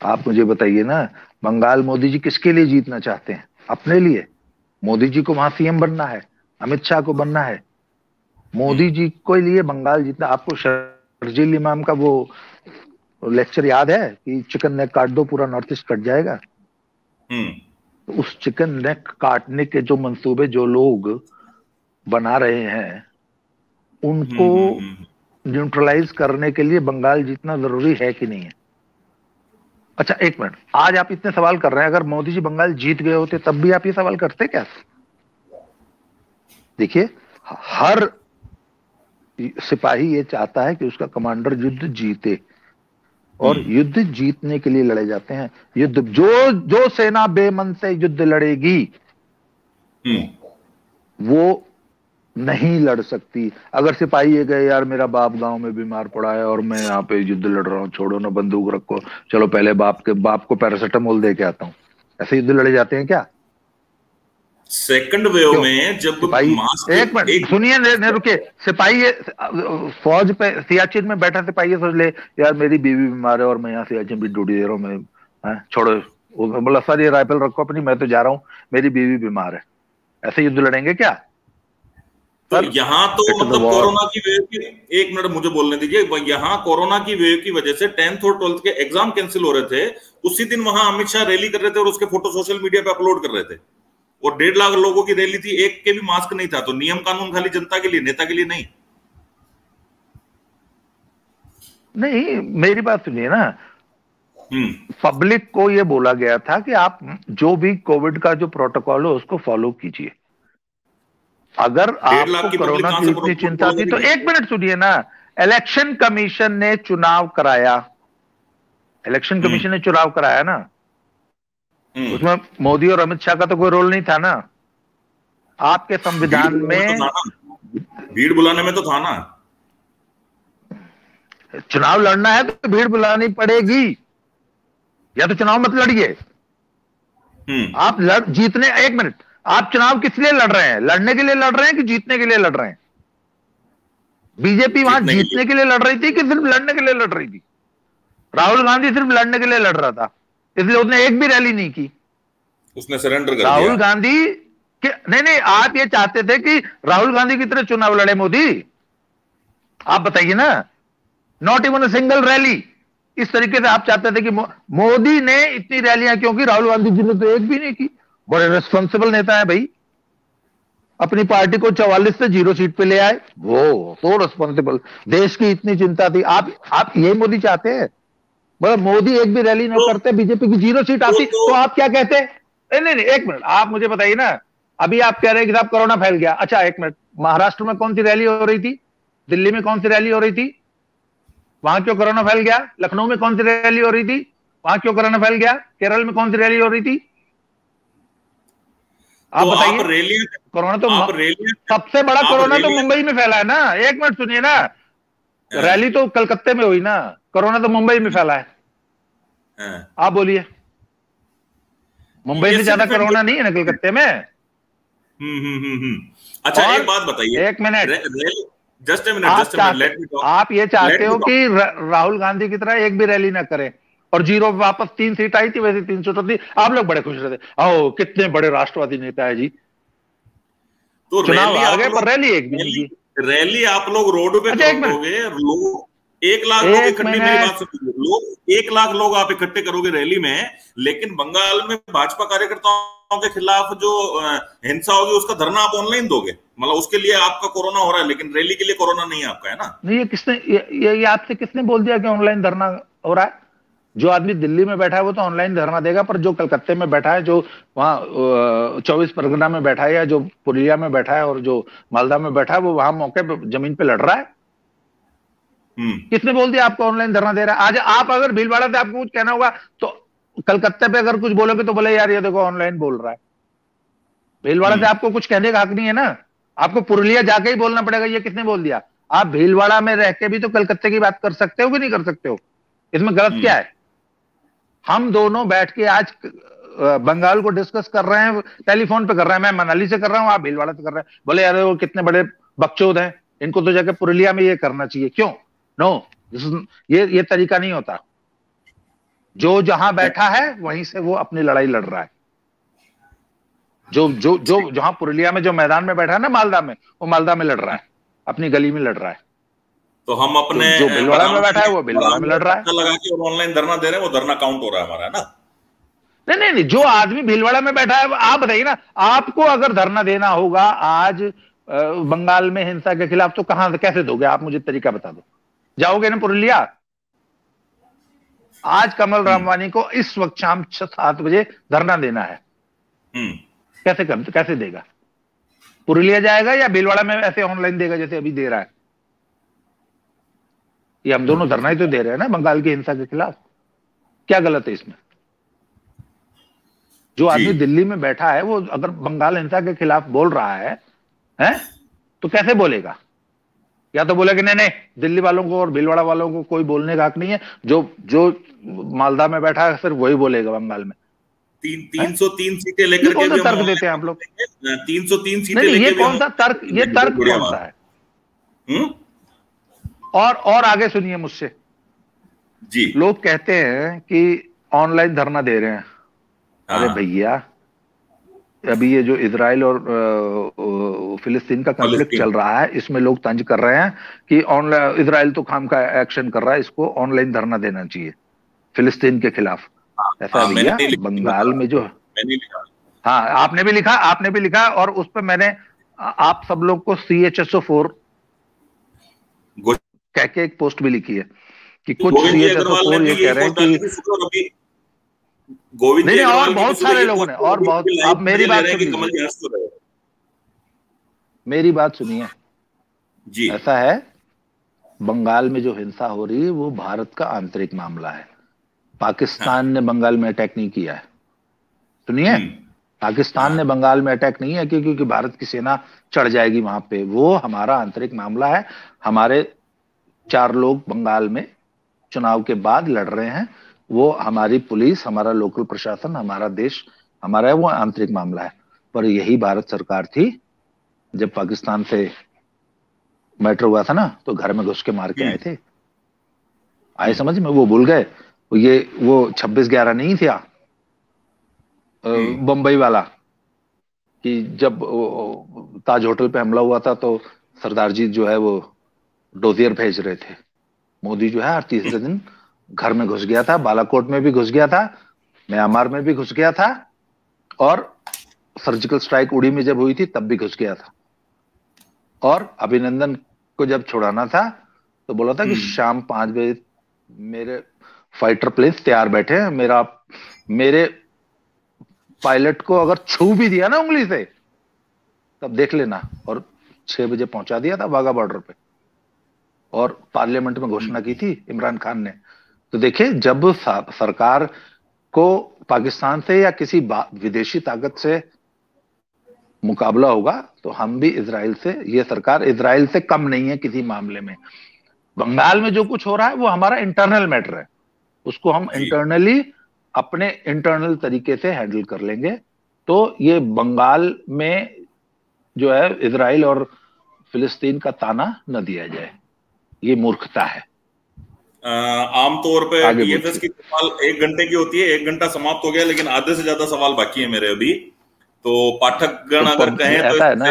आप मुझे बताइए ना, बंगाल मोदी जी किसके लिए जीतना चाहते हैं? अपने लिए। मोदी जी को वहां सीएम बनना है, अमित शाह को बनना है। मोदी जी को लिए बंगाल जीतना। आपको शर्जील इमाम का वो लेक्चर याद है कि चिकन नेक काट दो पूरा नॉर्थ ईस्ट कट जाएगा? उस चिकन नेक काटने के जो मंसूबे जो लोग बना रहे हैं उनको न्यूट्रलाइज करने के लिए बंगाल जीतना जरूरी है कि नहीं है? अच्छा एक मिनट, आज आप इतने सवाल कर रहे हैं, अगर मोदी जी बंगाल जीत गए होते तब भी आप ये सवाल करते क्या? देखिए, हर सिपाही ये चाहता है कि उसका कमांडर युद्ध जीते, और युद्ध जीतने के लिए लड़े जाते हैं। युद्ध जो सेना बेमन से युद्ध लड़ेगी वो नहीं लड़ सकती। अगर सिपाही ये गए, यार मेरा बाप गांव में बीमार पड़ा है और मैं यहाँ पे युद्ध लड़ रहा हूँ, छोड़ो ना बंदूक रखो, चलो पहले बाप को पैरासिटामोल दे के आता हूँ, ऐसे युद्ध लड़े जाते हैं क्या? सेकंड वेव में जब मास्क, एक मिनट सुनिए, रुकिए। सिपाही फौज पे सियाचिन में बैठा सिपाही सोच ले, यार मेरी बीवी बीमार है और मैं यहाँ सियाचिन भी ड्यूटी दे रहा हूँ, मैं छोड़ो, बोला सर ये राइफल रखो अपनी, मैं तो जा रहा हूँ, मेरी बीवी बीमार है। ऐसे युद्ध लड़ेंगे क्या? तो यहाँ तो मतलब कोरोना की वेव की, एक मिनट मुझे बोलने दीजिए, यहाँ कोरोना की वेव की वजह से 10th और 12th के एग्जाम कैंसिल हो रहे थे, उसी दिन वहां अमित शाह रैली कर रहे थे और उसके फोटो सोशल मीडिया पे अपलोड कर रहे थे, और 1.5 लाख लोगों की रैली थी, एक के भी मास्क नहीं था। तो नियम कानून खाली जनता के लिए, नेता के लिए नहीं। नहीं, मेरी बात सुनिए ना, पब्लिक को यह बोला गया था कि आप जो भी कोविड का जो प्रोटोकॉल है उसको फॉलो कीजिए। अगर आपको कोरोना की इतनी चिंता थी तो एक मिनट सुनिए ना, इलेक्शन कमीशन ने चुनाव कराया, इलेक्शन कमीशन ने चुनाव कराया ना, उसमें मोदी और अमित शाह का तो कोई रोल नहीं था ना। आपके संविधान में भीड़ बुलाने में तो था ना। चुनाव लड़ना है तो भीड़ बुलानी पड़ेगी, या तो चुनाव मत लड़िए। आप जीतने, एक मिनट, आप चुनाव किस लिए लड़ रहे हैं? लड़ने के लिए लड़ रहे हैं कि जीतने के लिए लड़ रहे हैं? बीजेपी वहां जीतने के लिए लड़ रही थी कि सिर्फ लड़ने के लिए लड़ रही थी? राहुल गांधी सिर्फ लड़ने के लिए लड़ रहा था, इसलिए उसने एक भी रैली नहीं की, उसने सरेंडर कर दिया। राहुल गांधी के नहीं, आप ये चाहते थे कि राहुल गांधी की तरह चुनाव लड़े मोदी? आप बताइए ना, not even a single rally. इस तरीके से आप चाहते थे कि मोदी ने इतनी रैलियां क्यों की, राहुल गांधी जी ने तो एक भी नहीं की। बड़े रिस्पॉन्सिबल नेता है भाई, अपनी पार्टी को 44 से 0 सीट पे ले आए, वो तो रिस्पॉन्सिबल। देश की इतनी चिंता थी, आप यही मोदी चाहते हैं? मतलब मोदी एक भी रैली ना करते, बीजेपी की 0 सीट आती तो आप क्या कहते? नहीं, एक मिनट, आप मुझे बताइए ना, अभी आप कह रहे हैं कि साहब कोरोना फैल गया। अच्छा एक मिनट, महाराष्ट्र में कौन सी रैली हो रही थी? दिल्ली में कौन सी रैली हो रही थी? वहां क्यों कोरोना फैल गया? लखनऊ में कौन सी रैली हो रही थी? वहां क्यों कोरोना फैल गया? केरल में कौन सी रैली हो रही थी? आप बताइए। कोरोना तो सबसे बड़ा कोरोना तो मुंबई में फैला है ना। एक मिनट सुनिए ना, रैली तो कलकत्ते में हुई ना, कोरोना तो मुंबई में फैला है। आप बोलिए, मुंबई से ज्यादा कोरोना नहीं है ना कलकत्ते में? अच्छा एक बात बताइए, एक मिनट, जस्ट ए मिनट, आप ये चाहते हो कि राहुल गांधी की तरह एक भी रैली ना करे और 0 वापस 3 सीट आई थी, वैसे 3 सीट होती, आप लोग बड़े खुश रहते, आओ कितने बड़े राष्ट्रवादी नेता है जी, तो चुनाव आ गए पर रैली एक भी नहीं की। रैली आप लोग रोड पे करोगे, लोग 1 लाख लोग इकट्ठे, मेरी बात सुनिए, लोग 1 लाख लोग आप इकट्ठे करोगे रैली में, लेकिन बंगाल में भाजपा कार्यकर्ताओं के खिलाफ जो हिंसा होगी उसका धरना आप ऑनलाइन दोगे? मतलब उसके लिए आपका कोरोना हो रहा है लेकिन रैली के लिए कोरोना नहीं है आपका, है ना? नहीं, ये किसने, ये आपसे किसने बोल दिया कि ऑनलाइन धरना हो रहा है? जो आदमी दिल्ली में बैठा है वो तो ऑनलाइन धरना देगा, पर जो कलकत्ते में बैठा है, जो वहां 24 परगना में बैठा है, या जो पुरुलिया में बैठा है और जो मालदा में बैठा है, वो वहां मौके पे जमीन पे लड़ रहा है। किसने बोल दिया आपको ऑनलाइन धरना दे रहा है? आज आप अगर भीलवाड़ा से आपको कुछ कहना होगा तो कलकत्ते पे अगर कुछ बोलोगे तो बोले यार ये देखो ऑनलाइन बोल रहा है। भीलवाड़ा से आपको कुछ कहने का हक नहीं है ना, आपको पुरुलिया जाके ही बोलना पड़ेगा ये किसने बोल दिया। आप भीलवाड़ा में रह के भी तो कलकत्ते की बात कर सकते हो कि नहीं कर सकते हो? इसमें गलत क्या है? हम दोनों बैठ के आज बंगाल को डिस्कस कर रहे हैं, टेलीफोन पे कर रहे हैं, मैं मनाली से कर रहा हूं, आप भीलवाड़ा से कर रहे हैं। बोले यार वो कितने बड़े बकचोद हैं, इनको तो जाके पुरुलिया में ये करना चाहिए। क्यों? नो, ये तरीका नहीं होता। जो जहां बैठा है वहीं से वो अपनी लड़ाई लड़ रहा है। जो जहां पुरुलिया में जो मैदान में बैठा है ना, मालदा में, वो मालदा में लड़ रहा है, अपनी गली में लड़ रहा है। तो हम अपने जो भीलवाड़ा में बैठा है वो भीलवाड़ा में लड़ रहा है, लगा के और ऑनलाइन धरना दे रहे हैं, वो धरना काउंट हो रहा है हमारा, है ना? नहीं नहीं नहीं, जो आदमी भीलवाड़ा में बैठा है, आप बताइए ना, आपको अगर धरना देना होगा आज बंगाल में हिंसा के खिलाफ, तो कहां कैसे दोगे आप? मुझे तरीका बता दो। जाओगे ना पुरुलिया? आज कमल रामवानी को इस वक्त शाम 6-7 बजे धरना देना है, कैसे देगा? पुरुलिया जाएगा या भीलवाड़ा में ऐसे ऑनलाइन देगा जैसे अभी दे रहा है? ये हम दोनों धरना ही तो दे रहे हैं ना बंगाल की हिंसा के खिलाफ। क्या गलत है इसमें? जो आदमी दिल्ली में बैठा है वो अगर बंगाल हिंसा के खिलाफ बोल रहा है तो कैसे बोलेगा? या तो बोले कि नहीं नहीं, दिल्ली वालों को और भीलवाड़ा वालों को कोई बोलने का हक नहीं है, जो मालदा में बैठा है सिर्फ वही बोलेगा बंगाल में। 303 सीटें लेकर के भी तर्क देते हैं आप लोग। 303 सीटें लेकर ये कौन सा तर्क, ये तर्क कौन सा है? और आगे सुनिए मुझसे जी। लोग कहते हैं कि ऑनलाइन धरना दे रहे हैं। अरे भैया, अभी ये जो इजराइल और फिलिस्तीन का कॉन्फ्लिक्ट चल रहा है, इसमें लोग तंज कर रहे हैं कि ऑनलाइन इजराइल तो खाम का एक्शन कर रहा है, इसको ऑनलाइन धरना देना चाहिए फिलिस्तीन के खिलाफ। ऐसा भैया बंगाल में जो, हाँ आपने भी लिखा और उस पर मैंने आप सब लोग को CHSO4 कह के एक पोस्ट भी लिखी है कि कुछ CHSO4 ये कह रहे हैं कि गोविंद नहीं, और बहुत सारे लोगों ने, और बहुत, आप मेरी बात सुनिए जी। ऐसा है, बंगाल में जो हिंसा हो रही है वो भारत का आंतरिक मामला है। पाकिस्तान ने बंगाल में अटैक नहीं किया है, सुनिए, पाकिस्तान ने बंगाल में अटैक नहीं है क्योंकि भारत की सेना चढ़ जाएगी वहां पे। वो हमारा आंतरिक मामला है। हमारे 4 लोग बंगाल में चुनाव के बाद लड़ रहे हैं, वो हमारी पुलिस, हमारा लोकल प्रशासन, हमारा देश, हमारा है, वो आंतरिक मामला है। पर यही भारत सरकार थी जब पाकिस्तान से मैटर हुआ था ना, तो घर में घुस के मार के आए थे। आए समझ में? वो भूल गए वो 26/11 नहीं था बंबई वाला, कि जब ताज होटल पे हमला हुआ था तो सरदार जी जो है वो डोजियर भेज रहे थे। मोदी जो है हर तीसरे दिन घर में घुस गया था, बालाकोट में भी घुस गया था, म्यांमार में भी घुस गया था, और सर्जिकल स्ट्राइक उड़ी में जब हुई थी तब भी घुस गया था। और अभिनंदन को जब छुड़ाना था तो बोला था कि शाम 5 बजे मेरे फाइटर प्लेन तैयार बैठे हैं, मेरे पायलट को अगर छू भी दिया ना उंगली से तब देख लेना। और 6 बजे पहुंचा दिया था वाघा बॉर्डर पे, और पार्लियामेंट में घोषणा की थी इमरान खान ने। तो देखिए, जब सरकार को पाकिस्तान से या किसी विदेशी ताकत से मुकाबला होगा तो हम भी इजराइल से, ये सरकार इजराइल से कम नहीं है किसी मामले में। बंगाल में जो कुछ हो रहा है वो हमारा इंटरनल मैटर है, उसको हम इंटरनली अपने इंटरनल तरीके से हैंडल कर लेंगे। तो ये बंगाल में जो है इजराइल और फिलिस्तीन का ताना न दिया जाए, ये मूर्खता है। आमतौर पे TFS की सवाल 1 घंटे की होती है, 1 घंटा समाप्त हो गया, लेकिन आधे से ज्यादा सवाल बाकी है मेरे अभी। तो पाठकगण अगर कहें तो ऐसा है ना,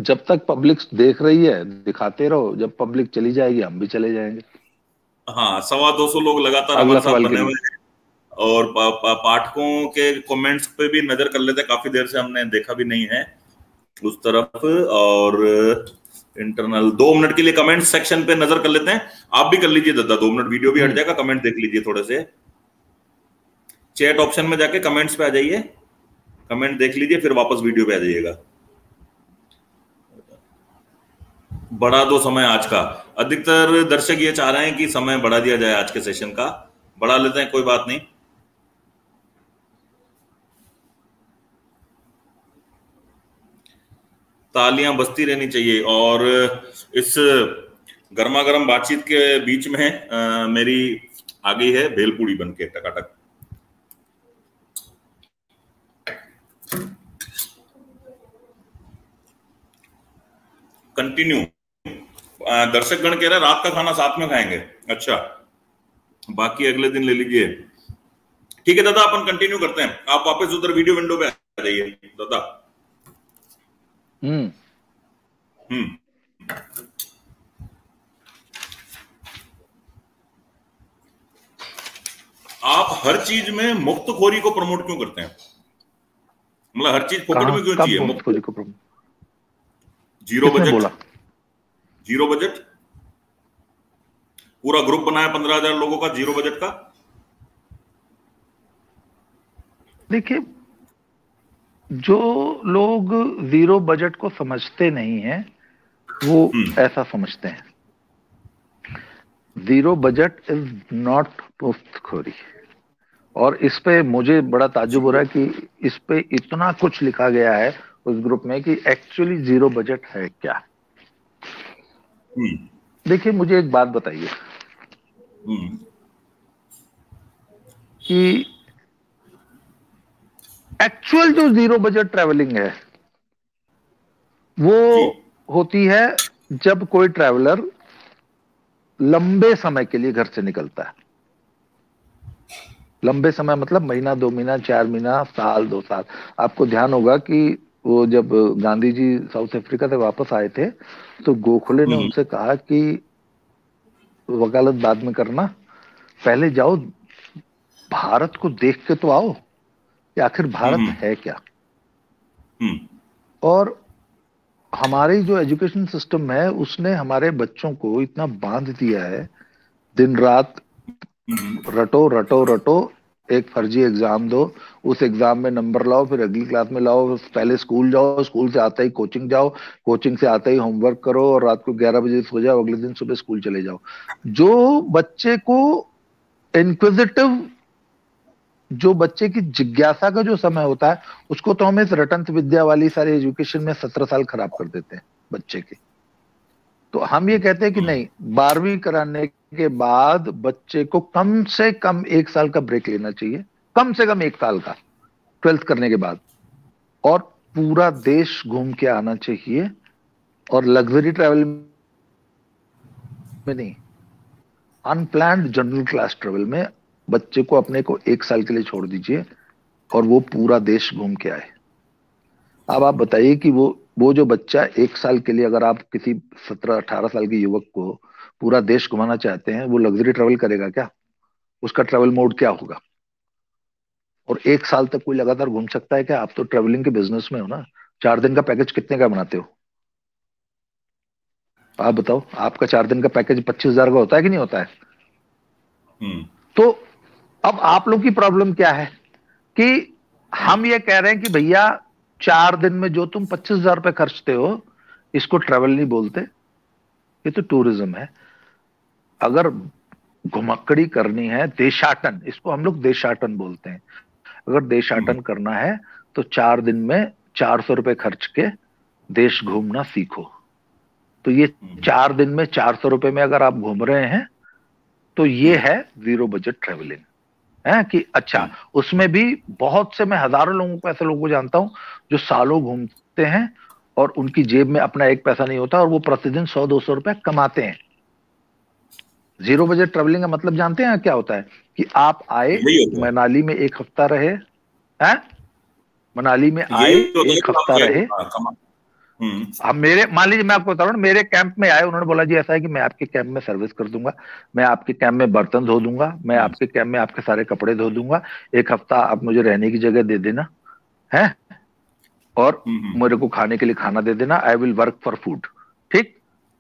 जब तक पब्लिक देख रही है दिखाते रहो, जब पब्लिक चली जाएगी हम भी चले जाएंगे। हाँ, 250 लोग लगातार हमारे साथ बने हुए हैं, और पाठकों के कमेंट्स पे भी नजर कर लेते हैं, काफी देर से हमने देखा भी नहीं है उस तरफ। और इंटरनल 2 मिनट के लिए कमेंट सेक्शन पे नजर कर लेते हैं, आप भी कर लीजिए दादा, 2 मिनट वीडियो भी हट जाएगा, कमेंट देख लीजिए थोड़े से। चैट ऑप्शन में जाके कमेंट्स पे आ जाइए, कमेंट देख लीजिए, फिर वापस वीडियो पे आ जाइएगा। बढ़ा दो समय आज का, अधिकतर दर्शक ये चाह रहे हैं कि समय बढ़ा दिया जाए आज के सेशन का। बढ़ा लेते हैं, कोई बात नहीं। तालियां बजती रहनी चाहिए। और इस गर्मा गर्म बातचीत के बीच में मेरी आ गई है भेलपूड़ी बन के टकाटक। कंटिन्यू। दर्शकगण कह रहे हैं रात का खाना साथ में खाएंगे। अच्छा, बाकी अगले दिन ले लीजिए। ठीक है दादा, अपन कंटिन्यू करते हैं। आप वापस उधर वीडियो विंडो पे आ जाइए दादा। आप हर चीज में मुफ्तखोरी को प्रमोट क्यों करते हैं? मतलब हर चीज फोकट में क्यों चाहिए? मुफ्तखोरी को promote? Zero budget, zero budget, पूरा ग्रुप बनाया 15,000 लोगों का, जीरो बजट का। देखिए, जो लोग जीरो बजट को समझते नहीं हैं वो ऐसा समझते हैं। जीरो बजट इज नॉट मुफ्तखोरी। और इस पे मुझे बड़ा ताज्जुब हो रहा है कि इस पे इतना कुछ लिखा गया है उस ग्रुप में कि एक्चुअली जीरो बजट है क्या। देखिए, मुझे एक बात बताइए कि एक्चुअल जो जीरो बजट ट्रैवलिंग है वो होती है जब कोई ट्रैवलर लंबे समय के लिए घर से निकलता है। लंबे समय मतलब महीना, 2 महीना, 4 महीना, साल, 2 साल। आपको ध्यान होगा कि वो जब गांधी जी साउथ अफ्रीका से वापस आए थे तो गोखले ने उनसे कहा कि वकालत बाद में करना, पहले जाओ भारत को देख के तो आओ कि आखिर भारत है क्या। और हमारी जो एजुकेशन सिस्टम है उसने हमारे बच्चों को इतना बांध दिया है, दिन रात रटो रटो रटो, एक फर्जी एग्जाम दो, उस एग्जाम में नंबर लाओ, फिर अगली क्लास में लाओ, पहले स्कूल जाओ, स्कूल से आते ही कोचिंग जाओ, कोचिंग से आते ही होमवर्क करो और रात को 11 बजे सो जाओ, अगले दिन सुबह स्कूल चले जाओ। जो बच्चे को इंक्विजिटिव, जो बच्चे की जिज्ञासा का जो समय होता है उसको तो हम इस रटंत विद्या वाली सारी एजुकेशन में 17 साल खराब कर देते हैं बच्चे के। तो हम ये कहते हैं कि नहीं, 12वीं कराने के बाद बच्चे को कम से कम 1 साल का ब्रेक लेना चाहिए, कम से कम 1 साल का, 12th करने के बाद, और पूरा देश घूम के आना चाहिए। और लग्जरी ट्रैवल में नहीं, अनप्लान्ड जनरल क्लास ट्रेवल में बच्चे को अपने को 1 साल के लिए छोड़ दीजिए और वो पूरा देश घूम के आए। अब आप बताइए कि वो जो बच्चा 1 साल के लिए, अगर आप किसी 17-18 साल के युवक को पूरा देश घुमाना चाहते हैं, वो लग्जरी ट्रेवल करेगा क्या? उसका ट्रेवल मोड क्या होगा? और 1 साल तक कोई लगातार घूम सकता है क्या? आप तो ट्रेवलिंग के बिजनेस में हो ना। 4 दिन का पैकेज कितने का बनाते हो आप बताओ? आपका 4 दिन का पैकेज 25,000 का होता है कि नहीं होता है? तो अब आप लोग की प्रॉब्लम क्या है कि हम ये कह रहे हैं कि भैया 4 दिन में जो तुम 25,000 रुपए खर्चते हो इसको ट्रेवल नहीं बोलते, ये तो टूरिज्म है। अगर घुमक्कड़ी करनी है, देशाटन, इसको हम लोग देशाटन बोलते हैं, अगर देशाटन करना है तो 4 दिन में 400 रुपए खर्च के देश घूमना सीखो। तो ये 4 दिन में 400 रुपए में अगर आप घूम रहे हैं तो ये है जीरो बजट ट्रेवलिंग है। कि अच्छा, उसमें भी बहुत से, मैं हजारों लोगों को, ऐसे लोगों को जानता हूं जो सालों घूमते हैं और उनकी जेब में अपना 1 पैसा नहीं होता और वो प्रतिदिन 100-200 रुपए कमाते हैं। जीरो बजट ट्रेवलिंग का मतलब जानते हैं क्या होता है? कि आप आए, मनाली में 1 हफ्ता रहे हैं, मनाली में आए 1 हफ्ता रहे। अब मेरे, मान लीजिए मैं आपको बता रहा हूँ, मेरे कैंप में आए, उन्होंने बोला जी ऐसा है कि मैं आपके कैंप में सर्विस कर दूंगा, मैं आपके कैंप में बर्तन धो दूंगा, मैं आपके कैंप में आपके सारे कपड़े धो दूंगा, 1 हफ्ता आप मुझे रहने की जगह दे देना है और मेरे को खाने के लिए खाना दे देना, I will work for food. ठीक,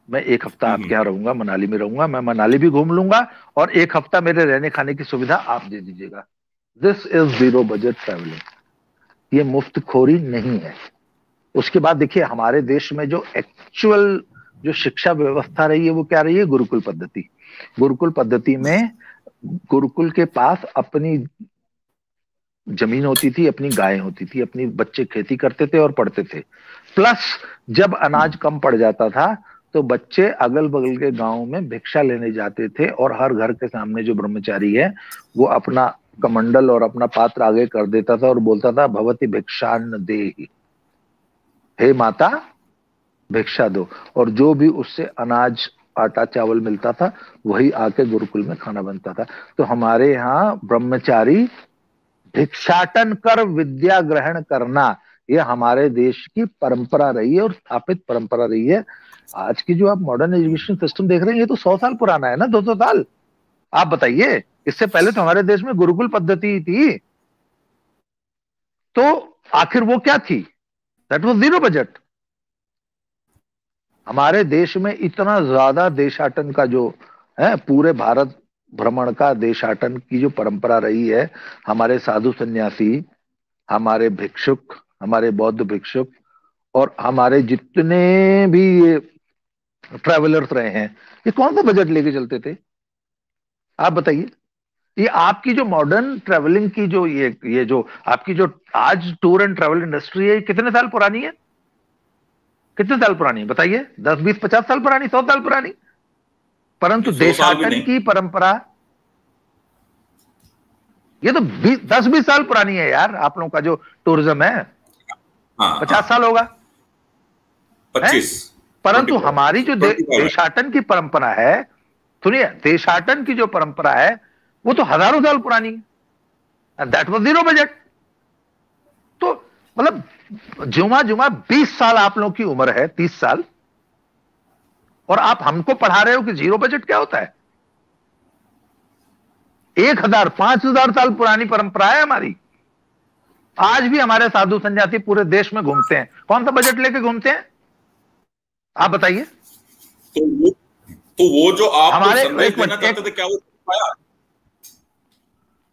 मैं 1 हफ्ता आपके यहाँ रहूंगा, मनाली में रहूंगा, मैं मनाली भी घूम लूंगा और 1 हफ्ता मेरे रहने खाने की सुविधा आप दे दीजिएगा। This is zero budget travelling, ये मुफ्तखोरी नहीं है। उसके बाद देखिए, हमारे देश में जो एक्चुअल जो शिक्षा व्यवस्था रही है वो क्या रही है? गुरुकुल पद्धति। गुरुकुल पद्धति में गुरुकुल के पास अपनी जमीन होती थी, अपनी गायें होती थी, अपनी बच्चे खेती करते थे और पढ़ते थे। प्लस जब अनाज कम पड़ जाता था तो बच्चे अगल बगल के गांव में भिक्षा लेने जाते थे और हर घर के सामने जो ब्रह्मचारी है वो अपना कमंडल और अपना पात्र आगे कर देता था और बोलता था भवती भिक्षान्न देहि, हे माता भिक्षा दो। और जो भी उससे अनाज, आटा, चावल मिलता था वही आके गुरुकुल में खाना बनता था। तो हमारे यहाँ ब्रह्मचारी भिक्षाटन कर विद्या ग्रहण करना, ये हमारे देश की परंपरा रही है और स्थापित परंपरा रही है। आज की जो आप मॉडर्न एजुकेशन सिस्टम देख रहे हैं ये तो 100 साल पुराना है ना, 200 साल। आप बताइए इससे पहले तो हमारे देश में गुरुकुल पद्धति ही थी। तो आखिर वो क्या थी? That was zero budget. हमारे देश में इतना ज्यादा देशाटन का जो है, पूरे भारत भ्रमण का देशाटन की जो परंपरा रही है, हमारे साधु सन्यासी, हमारे भिक्षुक, हमारे बौद्ध भिक्षुक और हमारे जितने भी ये ट्रैवलर्स रहे हैं, ये कौन सा बजट लेके चलते थे? आप बताइए। ये आपकी जो मॉडर्न ट्रैवलिंग की जो ये जो आपकी जो आज टूर एंड ट्रैवल इंडस्ट्री है, ये कितने साल पुरानी है? कितने साल पुरानी है बताइए? 10, 20, 50 साल पुरानी, 100 साल पुरानी? परंतु देशाटन की परंपरा ये तो 10-20 साल पुरानी है यार। आप लोगों का जो टूरिज्म है 50 साल होगा, 25। परंतु हमारी जो देशाटन की परंपरा है, सुनिए, देशाटन की जो परंपरा है वो तो हजारों साल पुरानी है। That was zero budget. तो मतलब जुमा जुमा 20 साल आप लोगों की उम्र है, 30 साल, और आप हमको पढ़ा रहे हो कि जीरो बजट क्या होता है? 1000, 5000 साल पुरानी परंपरा है हमारी। आज भी हमारे साधु सन्यासी पूरे देश में घूमते हैं। कौन सा बजट लेके घूमते हैं? आप बताइए। तो वो जो आप हमारे संदेश देना चाहते थे, क्या वो पाया?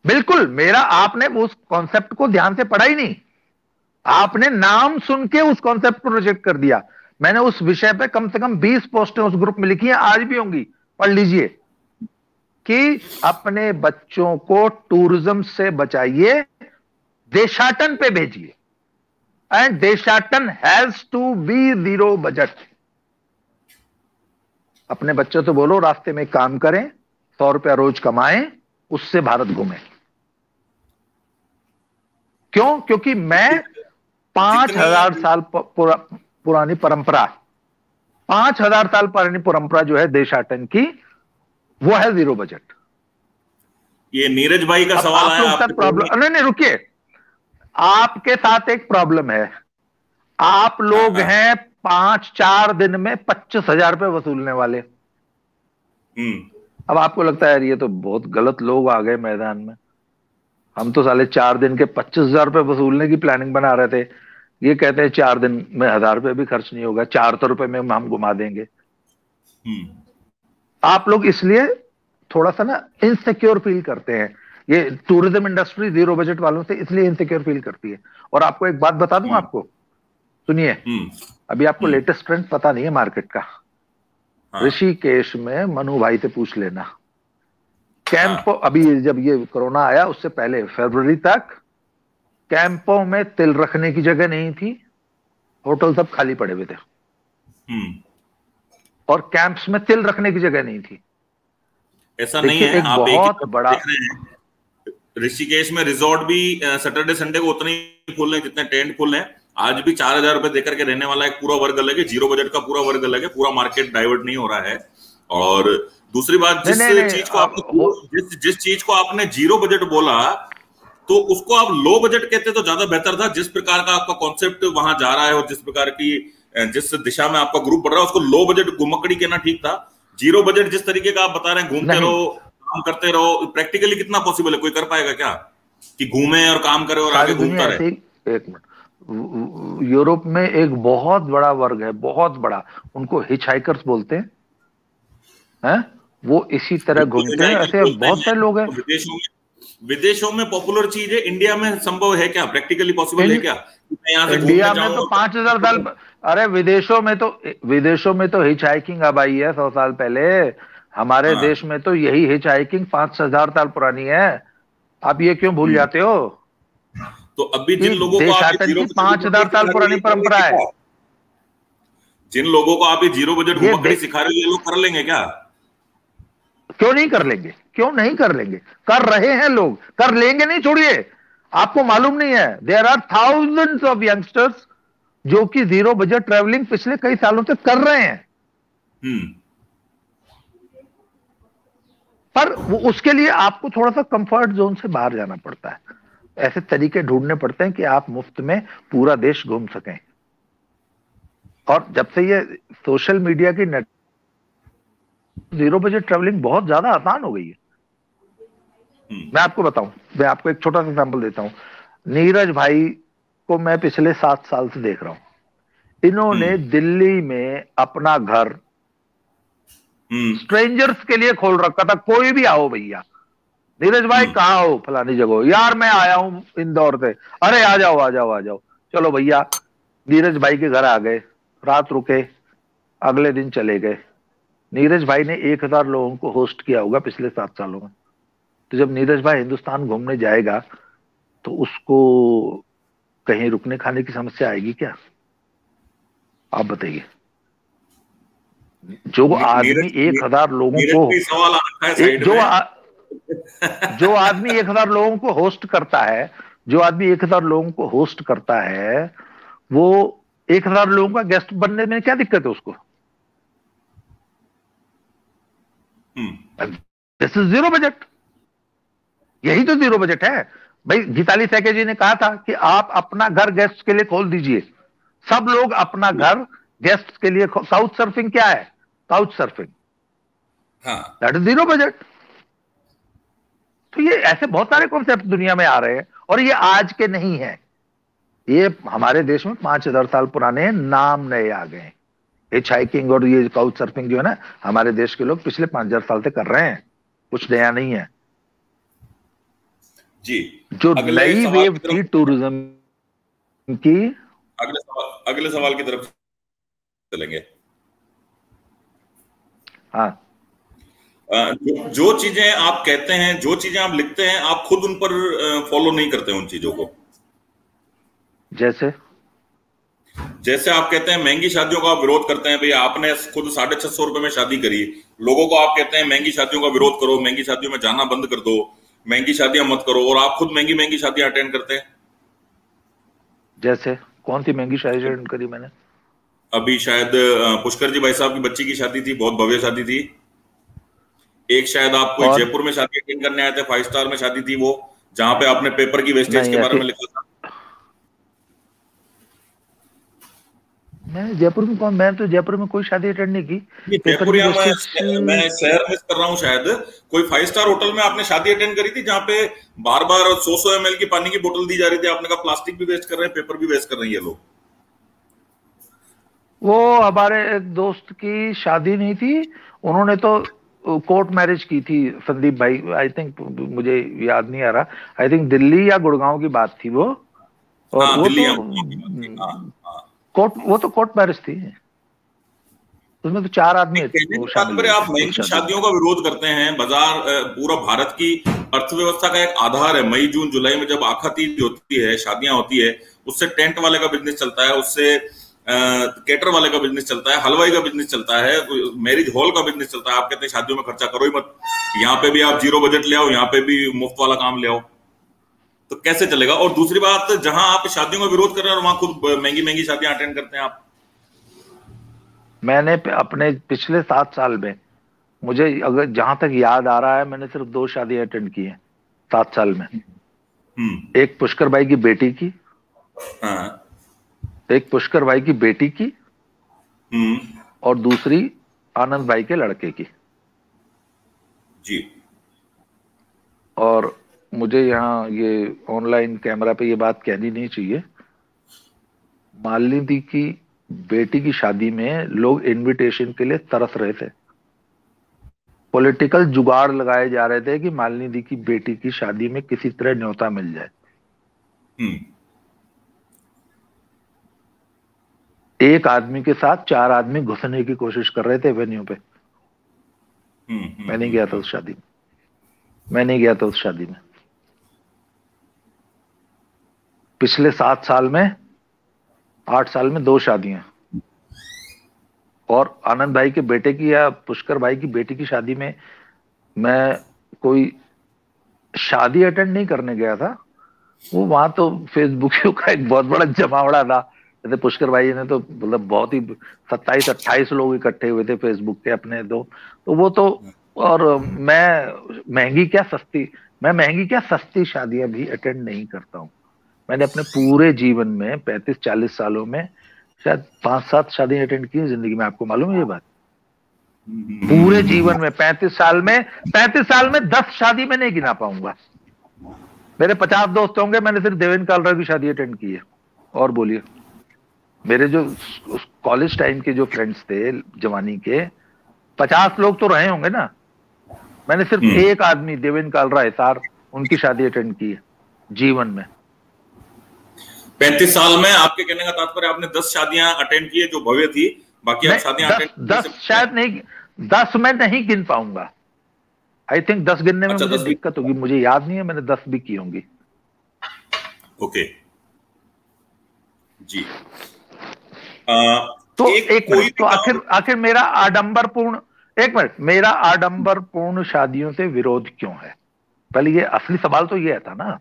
बिल्कुल। मेरा आपने उस कॉन्सेप्ट को ध्यान से पढ़ा ही नहीं। आपने नाम सुन के उस कॉन्सेप्ट को रिजेक्ट कर दिया। मैंने उस विषय पे कम से कम 20 पोस्टें उस ग्रुप में लिखी हैं, आज भी होंगी, पढ़ लीजिए, कि अपने बच्चों को टूरिज्म से बचाइए, देशाटन पे भेजिए, एंड देशाटन has to be zero budget. अपने बच्चों से बोलो रास्ते में काम करें, 100 रुपया रोज कमाएं, उससे भारत घूमें। क्यों? क्योंकि मैं 5000 साल पुरानी परंपरा, 5000 साल पुरानी परंपरा जो है देशाटन की, वो है जीरो बजट। ये नीरज भाई का सवाल है। आप प्रॉब्लम नहीं, रुकिए, आपके साथ एक प्रॉब्लम है। आप लोग हैं 5-4 दिन में 25,000 रुपए वसूलने वाले। अब आपको लगता है यार ये तो बहुत गलत लोग आ गए मैदान में। हम तो साले 4 दिन के 25,000 रुपए वसूलने की प्लानिंग बना रहे थे। ये कहते हैं 4 दिन में 1000 रुपए भी खर्च नहीं होगा, 400 रुपए में हम घुमा देंगे। आप लोग इसलिए थोड़ा सा ना इनसिक्योर फील करते हैं। ये टूरिज्म इंडस्ट्री जीरो बजट वालों से इसलिए इनसिक्योर फील करती है। और आपको एक बात बता दूं, आपको सुनिए, अभी आपको लेटेस्ट ट्रेंड पता नहीं है मार्केट का। ऋषिकेश में मनु भाई से पूछ लेना, कैंपों, अभी जब ये कोरोना आया उससे पहले फरवरी तक कैंपों में तिल रखने की जगह नहीं थी, होटल सब खाली पड़े हुए थे, और कैंप्स में तिल रखने की जगह नहीं थी। ऐसा नहीं है, एक आप बहुत बड़ा ऋषिकेश में रिजॉर्ट भी सैटरडे संडे को उतने ही फुल है जितने टेंट फुल है। आज भी 4000 रुपए देकर के रहने वाला एक पूरा वर्ग अलग है, जीरो बजट का पूरा वर्ग अलग है, पूरा मार्केट डाइवर्ट नहीं हो रहा है। और दूसरी बात, जिस चीज को आपने जीरो बजट बोला तो उसको आप लो बजट कहते तो ज्यादा बेहतर था। जिस प्रकार का आपका कॉन्सेप्ट वहां जा रहा है और जिस प्रकार की जिस दिशा में आपका ग्रुप बढ़ रहा है उसको लो बजट घुमकड़ी कहना ठीक था। जीरो बजट जिस तरीके का आप बता रहे हैं, घूमते रहो काम करते रहो, प्रैक्टिकली कितना पॉसिबल है? कोई कर पाएगा क्या कि घूमे और काम करे और आगे घूमता रहे? एक मिनट, यूरोप में एक बहुत बड़ा वर्ग है, बहुत बड़ा, उनको हिच हाइकर्स बोलते हैं, वो इसी तरह घूमते हैं। ऐसे बहुत सारे लोग हैं। विदेशों में पॉपुलर चीज है, इंडिया में संभव है क्या? प्रैक्टिकली पॉसिबल है क्या? इंडिया में तो 5000 साल, अरे विदेशों में तो हिच हाइकिंग अब आई है 100 साल पहले। हमारे देश में तो यही हिच हाइकिंग 5000 साल पुरानी है। आप ये क्यों भूल जाते हो? तो अभी जिन लोगों को 5000 साल पुरानी परंपरा है, जिन लोगों को आप ये जीरो बजट घुमकड़ी सिखा रहे हो, ये लोग कर लेंगे क्या? क्यों नहीं कर लेंगे? क्यों नहीं कर लेंगे? कर रहे हैं लोग, कर लेंगे नहीं, छोड़िए। आपको मालूम नहीं है, there are thousands of youngsters जो कि जीरो बजट ट्रैवलिंग पिछले कई सालों से कर रहे हैं। पर उसके लिए आपको थोड़ा सा कंफर्ट जोन से बाहर जाना पड़ता है। ऐसे तरीके ढूंढने पड़ते हैं कि आप मुफ्त में पूरा देश घूम सकें। और जब से ये सोशल मीडिया की जीरो बजट ट्रैवलिंग बहुत ज्यादा आसान हो गई है। मैं आपको बताऊं, मैं आपको एक छोटा सा एग्जांपल देता हूं। नीरज भाई को मैं पिछले 7 साल से देख रहा हूं। इन्होंने दिल्ली में अपना घर स्ट्रेंजर्स के लिए खोल रखा था। कोई भी आओ भैया, नीरज भाई कहाँ हो, फलानी जगह, यार मैं आया हूं इंदौर से, अरे आ जाओ आ जाओ आ जाओ, चलो भैया। नीरज भाई के घर आ गए, रात रुके, अगले दिन चले गए। नीरज भाई ने 1000 लोगों को होस्ट किया होगा पिछले 7 सालों में। तो जब नीरज भाई हिंदुस्तान घूमने जाएगा तो उसको कहीं रुकने खाने की समस्या आएगी क्या? आप बताइए। जो आदमी 1000 लोगों को जो आदमी 1000 लोगों को होस्ट करता है, जो आदमी 1000 लोगों को होस्ट करता है, वो 1000 लोगों का गेस्ट बनने में क्या दिक्कत है उसको? This is zero budget. यही तो जीरो बजट है भाई। गीताली सैके जी ने कहा था कि आप अपना घर गेस्ट के लिए खोल दीजिए। सब लोग अपना घर गेस्ट के लिए। काउच सर्फिंग क्या है? Couch surfing, that is zero budget. तो ये ऐसे बहुत सारे कॉन्सेप्ट दुनिया में आ रहे हैं, और ये आज के नहीं है। ये हमारे देश में 5000 साल पुराने हैं, नाम नए आ गए। हिच हाइकिंग और ये काउच सर्फिंग जो है ना, हमारे देश के लोग पिछले 5000 साल से कर रहे हैं, कुछ नया नहीं है जी। जो नई वेव थी टूरिज्म की। अगले सवाल की तरफ चलेंगे। हाँ, जो चीजें आप कहते हैं, जो चीजें आप लिखते हैं, आप खुद उन पर फॉलो नहीं करते उन चीजों को। जैसे आप कहते हैं महंगी शादियों का विरोध करते हैं, भैया आपने खुद 650 रुपए में शादी करी, लोगों को आप कहते हैं महंगी शादियों का विरोध करो, महंगी शादियों में जाना बंद कर दो, महंगी शादियां मत करो, और आप खुद महंगी महंगी शादियां अटेंड करते हैं। जैसे कौन सी महंगी शादी अटेंड करी मैंने? अभी शायद पुष्कर जी भाई साहब की बच्ची की शादी थी, बहुत भव्य शादी थी। एक शायद आप कोई जयपुर में शादी अटेंड करने आए थे, 5 स्टार में शादी थी वो, जहां पे आपने पेपर की वेस्टेज के बारे में लिखा था। मैं जयपुर में कौन? मैं तो जयपुर में कोई शादी अटेंड नहीं की। मैं शहर मिस कर रहा हूँ शायद। कोई 5 स्टार होटल में आपने शादी अटेंड करी थी, जहां पे बार बार 100 ml की पानी की बोतल दी जा रही थी। आपने कहा प्लास्टिक भी वेस्ट कर रहे हैं, पेपर भी वेस्ट कर रहे हैं ये लोग। वो हमारे एक दोस्त की शादी नहीं थी, उन्होंने तो कोर्ट मैरिज की थी, संदीप भाई। आई थिंक, मुझे याद नहीं आ रहा, आई थिंक दिल्ली या गुड़गांव की बात थी वो। और हाँ, वो दिल्ली कोर्ट, वो तो कोर्ट मैरिज थी, उसमें तो 4 आदमी। आप महंगी शादियों का विरोध करते हैं। बाजार पूरा भारत की अर्थव्यवस्था का एक आधार है। मई जून जुलाई में जब आखा तीज होती है, शादियां होती है, उससे टेंट वाले का बिजनेस चलता है, उससे केटर वाले का बिजनेस चलता है, हलवाई का बिजनेस चलता है, मैरिज हॉल का बिजनेस चलता है। आप कहते हैं शादियों में खर्चा करो ही मत, यहाँ पे भी आप जीरो बजट ले आओ, यहाँ पे भी मुफ्त वाला काम ले आओ, तो कैसे चलेगा? और दूसरी बात, जहां आप शादियों का विरोध कर रहे हैं वहां खुद महंगी महंगी शादियां अटेंड करते हैं आप। मैंने अपने पिछले 7 साल में, मुझे अगर जहां तक याद आ रहा है, मैंने सिर्फ 2 शादियां अटेंड की हैं 7 साल में। एक पुष्कर भाई की बेटी की, एक पुष्कर भाई की बेटी की, और दूसरी आनंद भाई के लड़के की जी। और मुझे यहाँ ये ऑनलाइन कैमरा पे ये बात कहनी नहीं चाहिए, मालिनी दी की बेटी की शादी में लोग इनविटेशन के लिए तरस रहे थे। पॉलिटिकल जुगाड़ लगाए जा रहे थे कि मालिनी दी की बेटी की शादी में किसी तरह न्योता मिल जाए। एक आदमी के साथ 4 आदमी घुसने की कोशिश कर रहे थे वेन्यू पे। मैं नहीं गया था उस शादी में, मैं नहीं गया था उस शादी में। पिछले 7 साल में, 8 साल में 2 शादियां, और आनंद भाई के बेटे की या पुष्कर भाई की बेटी की शादी में मैं कोई शादी अटेंड नहीं करने गया था। वो वहां तो फेसबुक का एक बहुत बड़ा जमावड़ा था। जैसे पुष्कर भाई ने तो मतलब बहुत ही 27-28 लोग इकट्ठे हुए थे फेसबुक पे अपने। तो वो तो, और मैं महंगी क्या सस्ती शादियां भी अटेंड नहीं करता हूँ। मैंने अपने पूरे जीवन में 35-40 सालों में शायद 5-7 शादियां अटेंड की जिंदगी में। आपको मालूम है ये बात? पूरे जीवन में 35 साल में 10 शादी में नहीं गिना पाऊंगा। मेरे 50 दोस्त होंगे, मैंने सिर्फ देवेंद्र कालरा की शादी अटेंड की है। और बोलिए, मेरे जो कॉलेज टाइम के जो फ्रेंड्स थे जवानी के, 50 लोग तो रहे होंगे ना। मैंने सिर्फ एक आदमी देवेंद्र कालरा हिसार, उनकी शादी अटेंड की है जीवन में। 35 साल में आपके कहने का तात्पर्य आपने 10 शादियां अटेंड की है जो भव्य थी, बाकी आप शादियां अटेंड 10 शायद नहीं, 10 में नहीं गिन पाऊंगा। आई थिंक 10 गिनने में मुझे दिक्कत होगी, मुझे याद नहीं है मैंने 10 भी की होंगी। ओके जी। तो एक मिनट, तो आखिर मेरा आडंबरपूर्ण, एक मिनट, मेरा आडंबरपूर्ण शादियों से विरोध क्यों है? पहले ये असली सवाल तो ये था ना,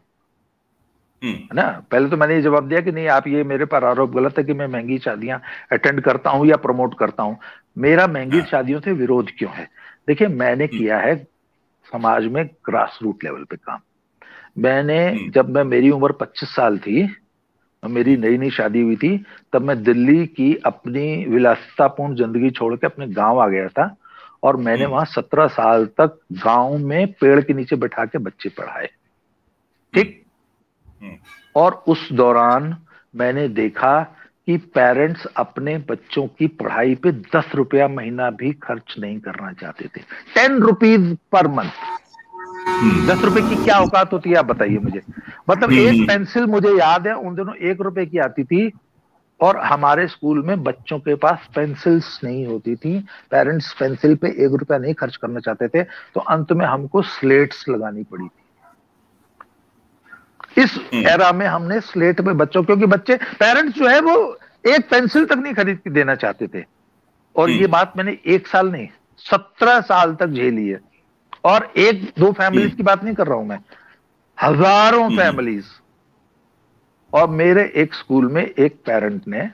है ना। पहले तो मैंने ये जवाब दिया कि नहीं, आप ये मेरे पर आरोप गलत है कि मैं महंगी शादियां अटेंड करता हूं या प्रमोट करता हूं। मेरा महंगी शादियों से विरोध क्यों है? देखिए, मैंने किया है समाज में ग्रास रूट लेवल पे काम। जब मेरी उम्र 25 साल थी, मेरी नई नई शादी हुई थी, तब मैं दिल्ली की अपनी विलासितापूर्ण जिंदगी छोड़ के अपने गांव आ गया था, और मैंने वहां 17 साल तक गांव में पेड़ के नीचे बैठा के बच्चे पढ़ाए, ठीक। और उस दौरान मैंने देखा कि पेरेंट्स अपने बच्चों की पढ़ाई पे 10 रुपया महीना भी खर्च नहीं करना चाहते थे। 10 रुपीज पर मंथ। 10 रुपए की क्या औकात होती है आप बताइए मुझे। मतलब एक पेंसिल, मुझे याद है उन दिनों 1 रुपए की आती थी, और हमारे स्कूल में बच्चों के पास पेंसिल्स नहीं होती थी। पेरेंट्स पेंसिल पे 1 रुपया नहीं खर्च करना चाहते थे, तो अंत में हमको स्लेट्स लगानी पड़ी थी। इस एरा में हमने स्लेट पे बच्चों, क्योंकि बच्चे, पेरेंट्स जो है वो एक पेंसिल तक नहीं खरीद के देना चाहते थे। और ये बात मैंने 1 साल नहीं, 17 साल तक झेली है। और 1-2 फैमिलीज की बात नहीं कर रहा हूं मैं, हजारों फैमिलीज। और मेरे एक स्कूल में एक पेरेंट ने,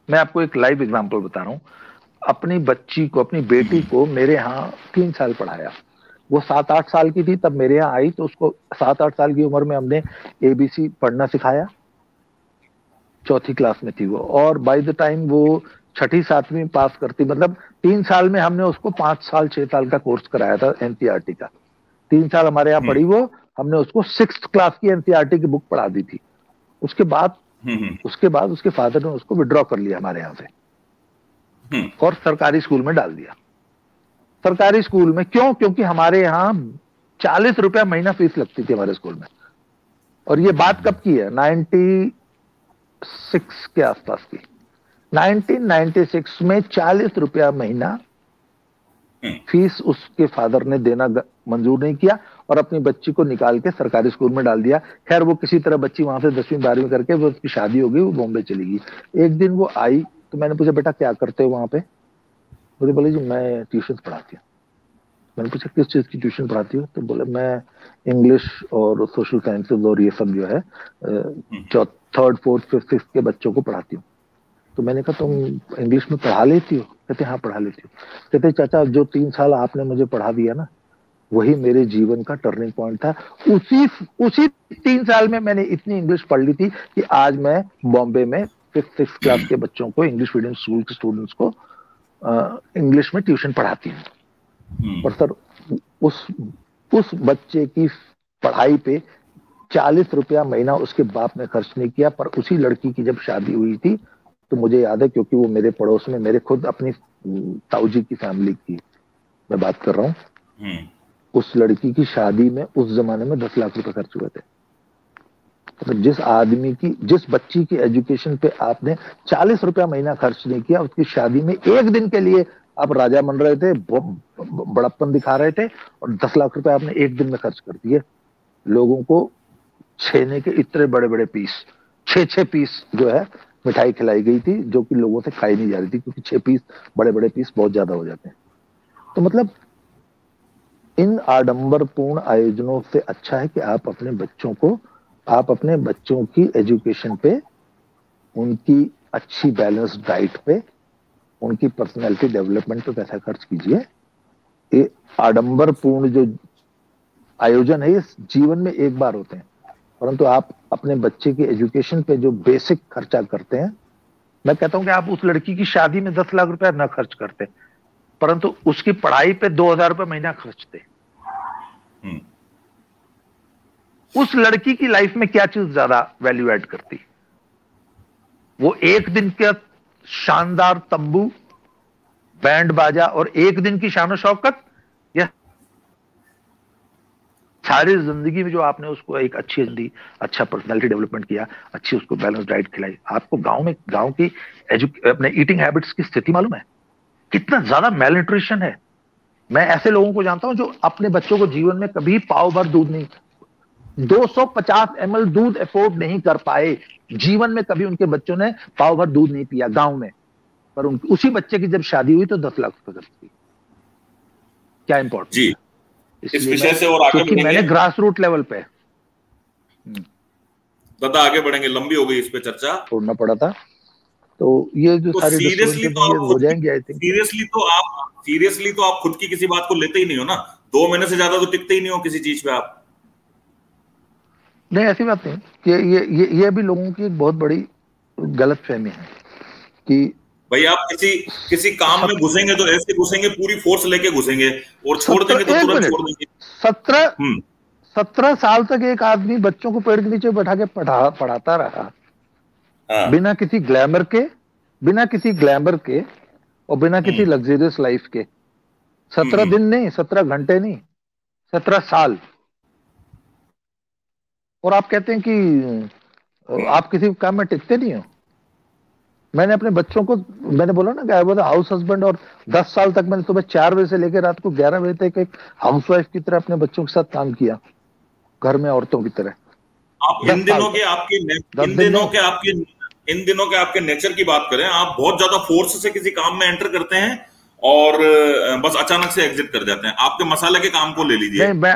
मैं आपको एक लाइव एग्जांपल बता रहा हूं, अपनी बच्ची को, अपनी बेटी को मेरे यहाँ 3 साल पढ़ाया। वो 7-8 साल की थी तब मेरे यहाँ आई, तो उसको 7-8 साल की उम्र में हमने ABC पढ़ना सिखाया। 4th क्लास में थी वो, और बाय द टाइम वो 6ठी 7वीं पास करती, मतलब 3 साल में हमने उसको 5 साल 6 साल का कोर्स कराया था NCERT का। 3 साल हमारे यहाँ पढ़ी वो, हमने उसको 6th क्लास की NCERT की बुक पढ़ा दी थी। उसके बाद उसके फादर ने उसको विड्रॉ कर लिया हमारे यहाँ से, और सरकारी स्कूल में डाल दिया। सरकारी स्कूल में क्यों? क्योंकि हमारे यहाँ 40 रुपया महीना फीस लगती थी हमारे स्कूल में। और ये बात कब की है? 96 के आसपास की। 1996 में 40 रुपया महीना फीस उसके फादर ने देना मंजूर नहीं किया, और अपनी बच्ची को निकाल के सरकारी स्कूल में डाल दिया। खैर, वो किसी तरह बच्ची वहां से 10वीं 12वीं करके, वो उसकी शादी हो गई, वो बॉम्बे चली गई। एक दिन वो आई, तो मैंने पूछा, बेटा क्या करते हो वहां पे? मुझे बोले जी मैं ट्यूशन पढ़ाती हूँ। मैंने पूछा किस चीज की ट्यूशन पढ़ाती हूँ? तो बोले मैं इंग्लिश और सोशल साइंसेज और ये सब जो है 3rd 4th 5th 6th के बच्चों को पढ़ाती हूँ। तो मैंने कहा तुम इंग्लिश में पढ़ा लेती हो? कहते हाँ पढ़ा लेती हूँ। कहते चाचा, जो 3 साल आपने मुझे पढ़ा दिया ना, वही मेरे जीवन का टर्निंग पॉइंट था। उसी 3 साल में मैंने इतनी इंग्लिश पढ़ ली थी कि आज मैं बॉम्बे में 5th 6th क्लास के बच्चों को, इंग्लिश मीडियम स्कूल के स्टूडेंट्स को इंग्लिश में ट्यूशन पढ़ाती हूँ। और सर, उस बच्चे की पढ़ाई पे 40 रुपया महीना उसके बाप ने खर्च नहीं किया। पर उसी लड़की की जब शादी हुई थी, तो मुझे याद है, क्योंकि वो मेरे पड़ोस में, मेरे खुद अपनी ताऊजी की फैमिली की मैं बात कर रहा हूँ, उस लड़की की शादी में उस जमाने में 10 लाख रुपए खर्च हुए थे। तो जिस बच्ची की एजुकेशन पे आपने 40 रुपया महीना खर्च नहीं किया, उसकी शादी में एक दिन के लिए आप राजा बन रहे थे, बड़प्पन दिखा रहे थे, और 10 लाख रुपए आपने एक दिन में खर्च कर दिए। लोगों को छेने के इतने बड़े बड़े पीस, 6 पीस जो है मिठाई खिलाई गई थी, जो कि लोगों से खाई नहीं जा रही थी, क्योंकि 6 पीस, बड़े बड़े पीस बहुत ज्यादा हो जाते हैं। तो मतलब इन आडंबरपूर्ण आयोजनों से अच्छा है कि आप अपने बच्चों की एजुकेशन पे, उनकी अच्छी बैलेंस डाइट पे, उनकी पर्सनैलिटी डेवलपमेंट पे पैसा खर्च कीजिए। ये आडंबरपूर्ण जो आयोजन है, ये जीवन में एक बार होते हैं, परंतु आप अपने बच्चे की एजुकेशन पे जो बेसिक खर्चा करते हैं, मैं कहता हूं कि आप उस लड़की की शादी में 10 लाख रुपया ना खर्च करते, परंतु उसकी पढ़ाई पे 2,000 रुपये महीना खर्चते। उस लड़की की लाइफ में क्या चीज ज्यादा वैल्यू ऐड करती? वो एक दिन का शानदार तंबू, बैंड बाजा और एक दिन की शान शौकत, या सारी जिंदगी में जो आपने उसको एक अच्छी जिंदगी, अच्छा पर्सनालिटी डेवलपमेंट किया, अच्छी उसको बैलेंस डाइट खिलाई? आपको गांव की अपने ईटिंग हैबिट्स की स्थिति मालूम है? कितना ज्यादा मेल न्यूट्रिशन है। मैं ऐसे लोगों को जानता हूं जो अपने बच्चों को जीवन में कभी पाव भर दूध नहीं, 250 ml दूध अफोर्ड नहीं कर पाए जीवन में, कभी उनके बच्चों ने पाव भर दूध नहीं पिया गांव में, पर उसी बच्चे की जब शादी हुई तो 10 लाख रुपए खर्च की। क्या इंपॉर्टेंट जी, इस विषय से और आगे बढ़ेंगे। मैंने ग्रास रूट लेवल पे दादा आगे बढ़ेंगे, लंबी हो गई इस पे चर्चा, छोड़ना पड़ा था। तो ये जो सारी सीरियसली तो हो जाएंगे आई थिंक। सीरियसली तो आप खुद की किसी बात को लेते ही नहीं हो ना, 2 महीने से ज्यादा तो टिकते ही नहीं हो किसी चीज पे आप। नहीं, ऐसी बात नहीं कि ये भी लोगों की एक बहुत बड़ी गलत फहमी है कि भाई आप किसी काम में घुसेंगे तो ऐसे घुसेंगे, पूरी फोर्स लेके घुसेंगे, और छोड़ देंगे तो तुरंत छोड़ देंगे। 17 साल तक एक आदमी बच्चों को पेड़ के नीचे बैठा के पढ़ाता रहा, बिना किसी ग्लैमर के और बिना किसी लग्जरियस लाइफ के। 17 दिन नहीं, 17 घंटे नहीं, 17 साल। और आप कहते हैं कि आप किसी काम में टिकते नहीं हो। मैंने अपने बच्चों को, मैंने बोला ना कि आई वाज हाउस हस्बैंड, और 10 साल तक मैंने सुबह 4 बजे से लेकर रात को 11 बजे तक एक हाउसवाइफ की तरह अपने बच्चों के साथ काम किया, घर में औरतों की तरह। आप इन दिनों के आपके नेचर की बात करें, आप बहुत ज्यादा फोर्स से किसी काम में एंटर करते हैं और बस अचानक से एग्जिट कर जाते हैं। आपके मसाले के काम को ले लीजिए। नहीं, मैं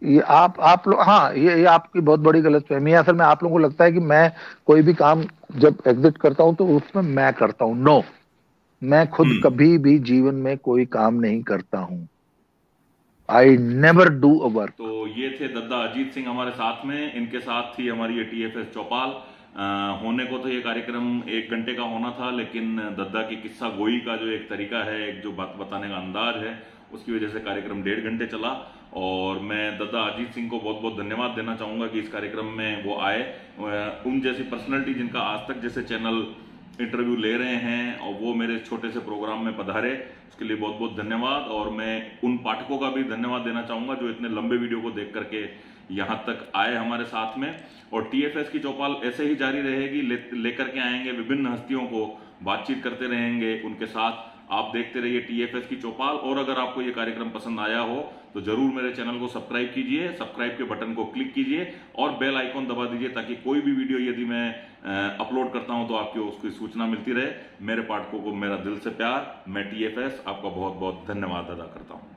ये आप लोग, हाँ, ये आपकी बहुत बड़ी गलतफहमी है। असल में आप लोगों को लगता है कि मैं कोई भी काम जब एग्जिट करता हूं तो उसमें मैं करता हूं। नो, मैं खुद कभी भी जीवन में कोई काम नहीं करता हूं। I never do a work. तो ये थे दद्दा अजीत सिंह हमारे साथ में, इनके साथ थी हमारी ये TFS चौपाल। होने को तो ये कार्यक्रम 1 घंटे का होना था, लेकिन दद्दा की किस्सा गोई का जो एक तरीका है, एक जो बात बताने का अंदाज है, उसकी वजह से कार्यक्रम 1.5 घंटे चला। और मैं दद्दा अजीत सिंह को बहुत बहुत धन्यवाद देना चाहूंगा कि इस कार्यक्रम में वो आए। उन जैसी पर्सनैलिटी जिनका आज तक जैसे चैनल इंटरव्यू ले रहे हैं और वो मेरे छोटे से प्रोग्राम में पधारे, उसके लिए बहुत बहुत धन्यवाद। और मैं उन पाठकों का भी धन्यवाद देना चाहूंगा जो इतने लंबे वीडियो को देख करके यहाँ तक आए हमारे साथ में। और TFS की चौपाल ऐसे ही जारी रहेगी, लेकर के आएंगे विभिन्न हस्तियों को, बातचीत करते रहेंगे उनके साथ। आप देखते रहिए TFS की चौपाल। और अगर आपको ये कार्यक्रम पसंद आया हो तो जरूर मेरे चैनल को सब्सक्राइब कीजिए, सब्सक्राइब के बटन को क्लिक कीजिए और बेल आइकॉन दबा दीजिए, ताकि कोई भी वीडियो यदि मैं अपलोड करता हूं तो आपको उसकी सूचना मिलती रहे। मेरे पाठकों को मेरा दिल से प्यार। मैं TFS आपका बहुत बहुत धन्यवाद अदा करता हूं।